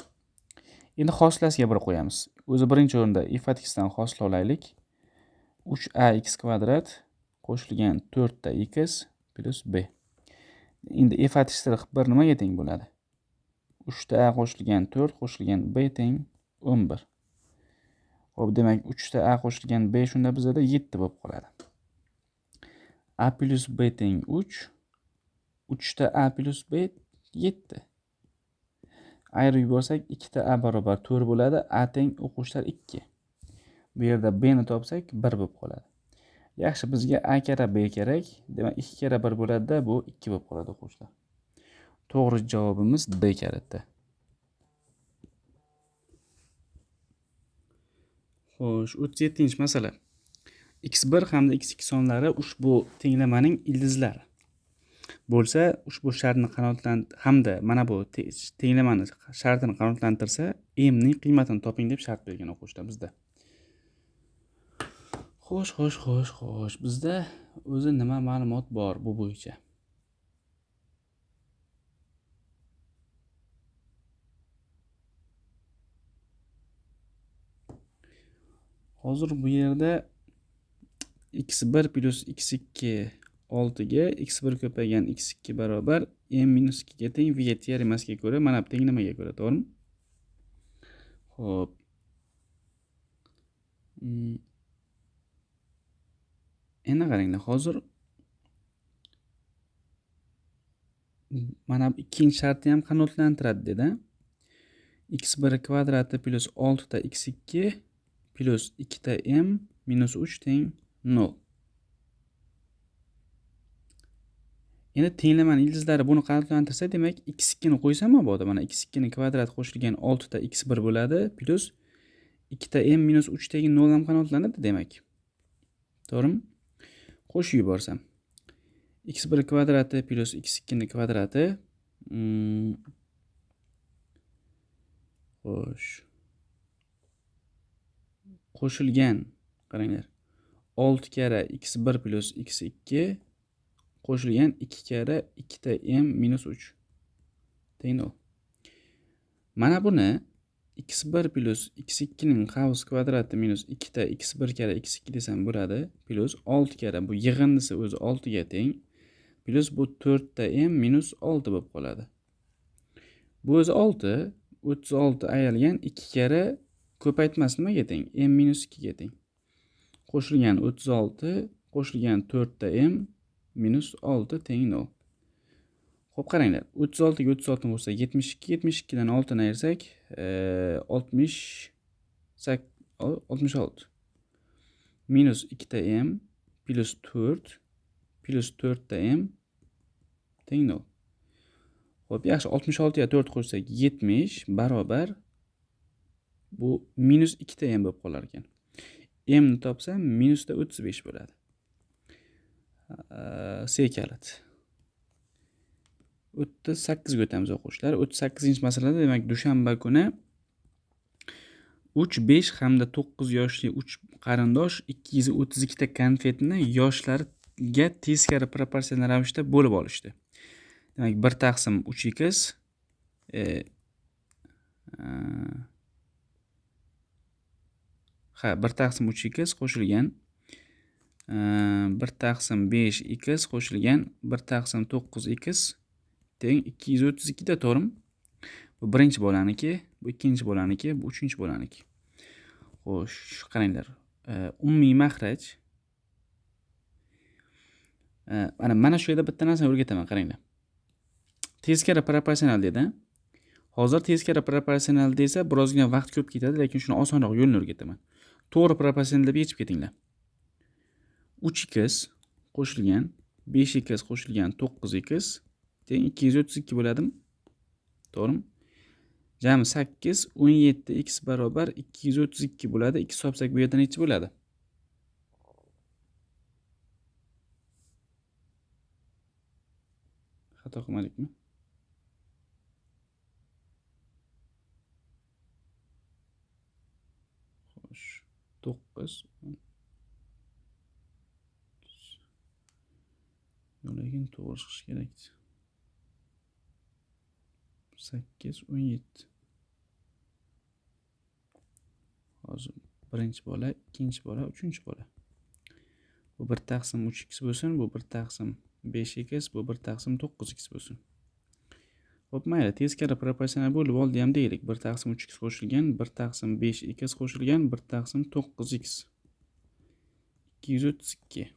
Endi hosilasiga 1 qo'yamiz. O'zi birinchi o'rinda f at x dan hosil olaylik. 3ax kvadrat qo'shilgan 4 ta x plus b. Endi f atishtirib 1 nimaga teng bo'ladi? 3 ta a qo'shilgan 4 qo'shilgan b teng 11. Xo'p, demak 3 ta a qo'shilgan b shunda bizda 7 bo'lib qoladi. A plus b teng 3. 3 ta a plus b 7. Ayirib yuborsak 2 ta a barobar 4 bo'ladi. A teng o'quvchilar 2. Bu yerda b ni topsak 1 bo'lib qoladi. Yaxshi, bizga a kara b kerak. Demak 2 kara 1 bo'ladi-da, bu 2 bo'lib qoladi o'quvchilar. To'g'ri javobimiz D kaliti. Xo'sh, 37-masala. x1 hamda x2 sonlari ushbu tenglamaning ildizlari bo'lsa, ushbu shartni hamda mana bu tenglamani shartini qanoatlantirsa, m ning qiymatini toping deb shart bergan o'quvchilar bizda. Xo'sh. Bizda o'zi nima ma'lumot bor bu bo'yicha? Hozir bu yerda x1 plus x2 6 ga x1 ko'paygan x2 barobar m minus 2 ga teng v teoremasiga ko'ra, mana bu tenglamaga ko'ra, to'g'rimi? Xo'p. Endi qaranglar, hozir mana bu ikkinchi shartni ham qanoatlantiradi dedi. x1 kvadrati plus 6 ta x2 plus 2 ta m minus 3 teng 0. Endi tenglamani ildizlari buni qanoatlantirsa, demak x2 ni qo'ysam mabodo, mana x2 ni kvadrati qo'shilgan 6 ta x1 bo'ladi plus 2 ta m minus 3 teng 0 ham qanoatlanadi demak. To'g'rimi? Qo'shib yuborsam x1 kvadrati plus x2 ni kvadrati xo'sh, qo'shilgan, qaranglar, 6 kara x1 plus x2 qo'shilgan 2 kara 2 ta m minus 3 teng 0. Mana buni x1 plus x2 ning qavs kvadrati minus 2 ta x1 kara x2 desam bo'ladi, plus 6 kara bu yig'indisi o'zi 6 ga teng, plus bu 4 ta m minus 6 bo'lib qoladi. Bu o'zi 6, 36 ayalgan 2 kara ko'paytmasi nimaga teng? M minus 2 ga teng. Qo'shilgan 36, qo'shilgan 4 ta m minus 6 teng 0. Xo'p, qaranglar, 36 ga 36 bo'lsa 72, 72 dan 6 ni ayirsak 66 minus 2 ta m plus 4 ta m teng 0. Xo'p, yaxshi, 66 ga 4 qo'shsak 70 barobar bu minus 2 ta m bo'lib qolar ekan. M ni topsam minusda 35 bo'ladi. C kaliti. 38 ga o'tamiz o'quvchilar. 38-masalada, demak, dushanba kuni 3, 5 hamda 9 yoshli 3 qarindosh 232 ta konfetni yoshlariga teskari proporsional ravishda bo'lib olishdi. Demak, 1 taqsim 3x 1 taqsim 3x qo'shilgan 1 taqsim 5x qo'shilgan 1 taqsim 9x teng 232 da, to'g'rimi? Bu birinchi bo'laniki, bu ikkinchi bo'laniki, bu uchinchi bo'laniki. Xo'sh, qaranglar. Umumiy maxraj. Mana shu yerda bitta narsani o'rgataman, qaranglar. Teskari proporsional dedi. Hozir teskari proporsional desa, birozgina vaqt ko'p ketadi, lekin shuni osonroq yo'lini o'rgataman. To'g'ri proporsional deb yechib ketinglar. 3x qo'shilgan 5x qo'shilgan 9x teng 232 bo'ladimi? To'g'rimi? Jami 8, 17x barobar 232 bo'ladi. 2 topsak bu yerda necha bo'ladi? Xato qilmadikmi? Xo'sh, 9 lekin to'g'ri chiqish kerak. 8, 17. Hozir birinchi bola, ikkinchi bola, uchinchi bola. Bu 1 taqsim 3x bo'lsin, bu 1 taqsim 5x, bu 1 taqsim 9x bo'lsin. Xo'p, mayli, teskari proporsional bo'lib oldi ham deylik. 1 taqsim 3x qo'shilgan, 1 taqsim 5x qo'shilgan, 1 taqsim 9x. 232.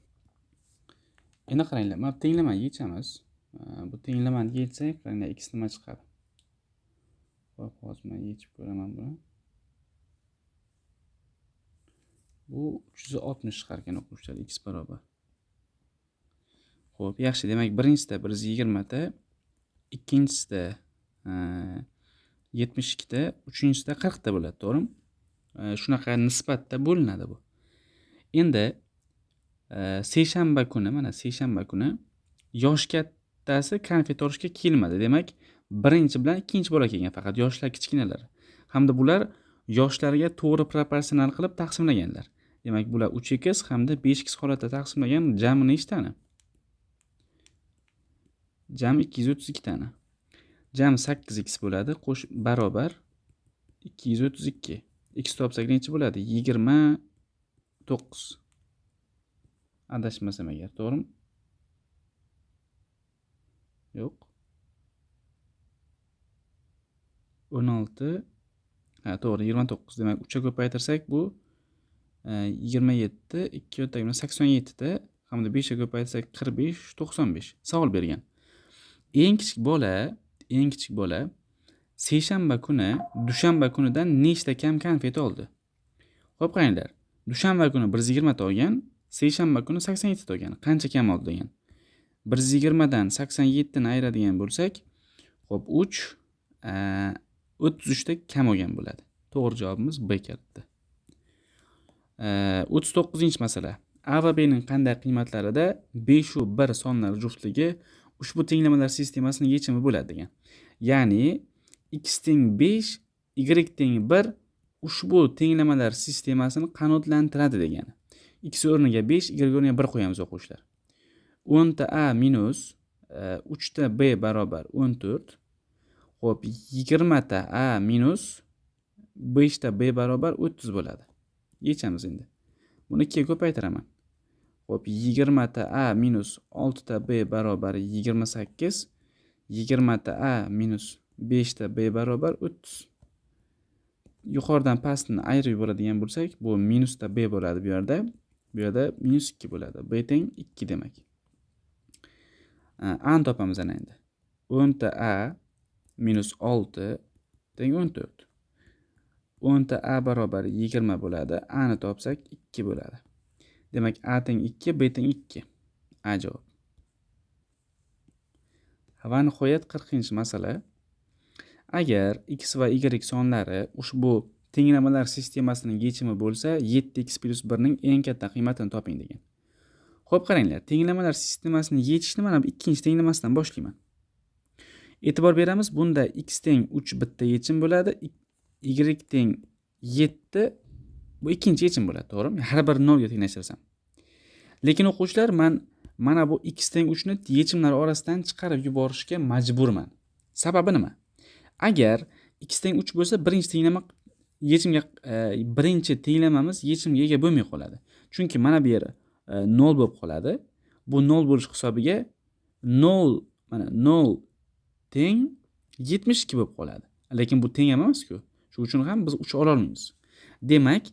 Endi qaranglar, mana tenglamani yechamiz. Bu tenglamani yechsak, qaranglar, x nima chiqadi? Xo'p, hozir men yechib ko'raman buni. Bu 360 chiqar ekan o'quvchilar, x barobar. Xo'p, yaxshi. Demak, birinchisida 120 ta, ikkinchisida 72 ta, uchinchisida 40 ta bo'ladi, to'g'rimi? Shunaqa nisbatda bo'linadi bu. Endi seshanba kuni, mana seshanba kuni yosh kattasi konfet olishga kelmadi. Demak, birinchi bilan ikkinchi bola kelgan, faqat yoshlar kichkinalar. Hamda bular yoshlarga to'g'ri proporsional qilib taqsimlaganlar. Demak, bular 3x hamda 5x holatda taqsimlagan, jami nechtani? Jami 232 tani. Jami 8x bo'ladi, barobar 232. X topsak necha bo'ladi? 29. Adashmasam agar, to'g'rimi? Yo'q. 16. Ha, to'g'ri, 29. Demak, 3 ga ko'paytirsak bu 27, 2 bilan 87 ta, hamda 5 ga ko'paytirsak 45, 95. Savol bergan. Eng kichik bola seshanba kuni dushanba kunidan nechta kam konfet oldi? Xo'p, qaranglar. Dushanba kuni 120 ta olgan, seshanba kuni 87 ta olgan. Qancha kam oldi degan? 120 dan 87 ni ayiradigan bo'lsak, xo'p, 3 33 ta kam olgan bo'ladi. To'g'ri javobimiz B katta. 39-masala. A va B ning qanday qiymatlarida 5 va 1 sonlar juftligi ushbu tenglamalar sistemasining yechimi bo'ladi degan. Ya'ni x teng 5, y teng 1 ushbu tenglamalar sistemasini qanoatlantiradi degan. X o'rniga 5, y o'rniga 1 qo'yamiz o'quvchilar. 10 ta A minus 3 ta B barobar 14. Xo'p, 20 ta A minus 5 ta B barobar 30 bo'ladi. Yechamiz endi. Buni 2 ga ko'paytiraman. Xo'p, 20 ta A minus 6 ta B barobar 28. 20 ta A minus 5 ta B barobar 30. Yuqoridan pastni ayirib yuboradigan bo'lsak, bu minus ta B bo'ladi bu yerda. Bu yerda minus 2 bo'ladi. B teng 2 demak. A ni topamiz ana endi. 10 ta A minus 6 teng 14. 10 ta A barobar 20 bo'ladi. A ni topsak 2 bo'ladi. Demak, A teng 2, B teng 2. A javob. Va nihoyat 40-masala. Agar x va y sonlari ushbu tenglamalar sistemasining yechimi bo'lsa, 7x plus 1 ning eng katta qiymatini toping degan. Xo'p, qaranglar, tenglamalar sistemasini yechishni mana bu ikkinchi tenglamasidan boshlayman. E'tibor beramiz, bunda x teng 3 bitta yechim bo'ladi, y teng 7 bu ikkinchi yechim bo'ladi, to'g'rimi? Har bir 0 ga tenglashtirasan. Lekin o'quvchilar, mana bu x teng 3 ni yechimlar orasidan chiqarib yuborishga majburman. Sababi nima? Agar x teng 3 bo'lsa, birinchi tenglamamiz yechimga ega bo'lmay qoladi. Chunki mana bu yeri 0 bo'lib qoladi. Bu 0 bo'lish hisobiga 0 teng 72 bo'lib qoladi. Lekin bu teng emas-ku. Shuning uchun ham biz 3 ola olmaymiz. Demak,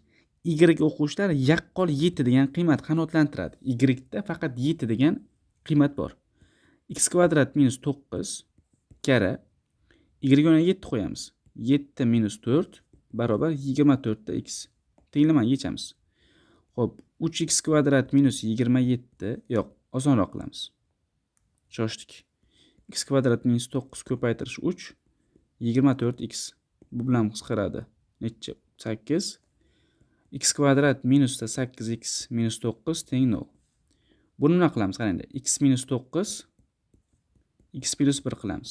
y o'quvchilar yaqqol 7 degan qiymat qanoatlantiradi. Y da faqat 7 degan qiymat bor. X kvadrat minus 9 kara y o'rniga 7 qo'yamiz. 7 minus 4 barobar 24 ta x. Tenglamani yechamiz. Xo'p, 3x kvadrat minus 27, yo'q, osonroq qilamiz. Shoshdik. X kvadrat minus 9 ko'paytirish 3, 24x. Bu bilan qisqaradi. Necha? 8. X kvadrat minus 8x minus 9 teng 0. Buni nima qilamiz? Qaranglar. X minus 9, x plus 1 qilamiz.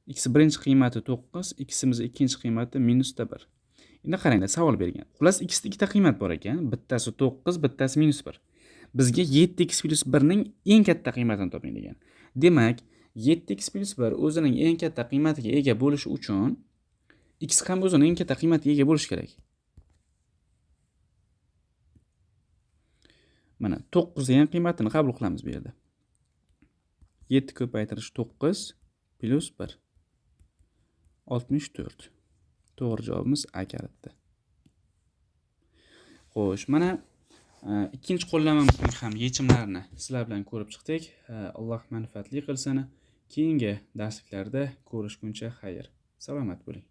X birinchi qiymati 9, x'imiz ikkinchi qiymati minus 1. Endi qaranglar, savol bergan. Xullas, x da ikkita qiymat bor ekan. Bittasi 9, bittasi minus 1. Bizga 7x plus 1 ning eng katta qiymatini toping degan. Demak, 7x plus 1 o'zining eng katta qiymatiga ega bo'lishi uchun x ham o'zining eng katta qiymatiga ega bo'lishi kerak. Mana 9 degan qiymatini qabul qilamiz bu yerda. 7 ko'paytirish 9 plus 1. 64. To'g'ri javobimiz A kaliti. Xo'sh, mana ikkinchi qo'llamamizning ham yechimlarini sizlar bilan ko'rib chiqdik. Alloh manfaatli qilsin. Keyingi darsliklarda ko'rishguncha xayr. Salomat bo'ling.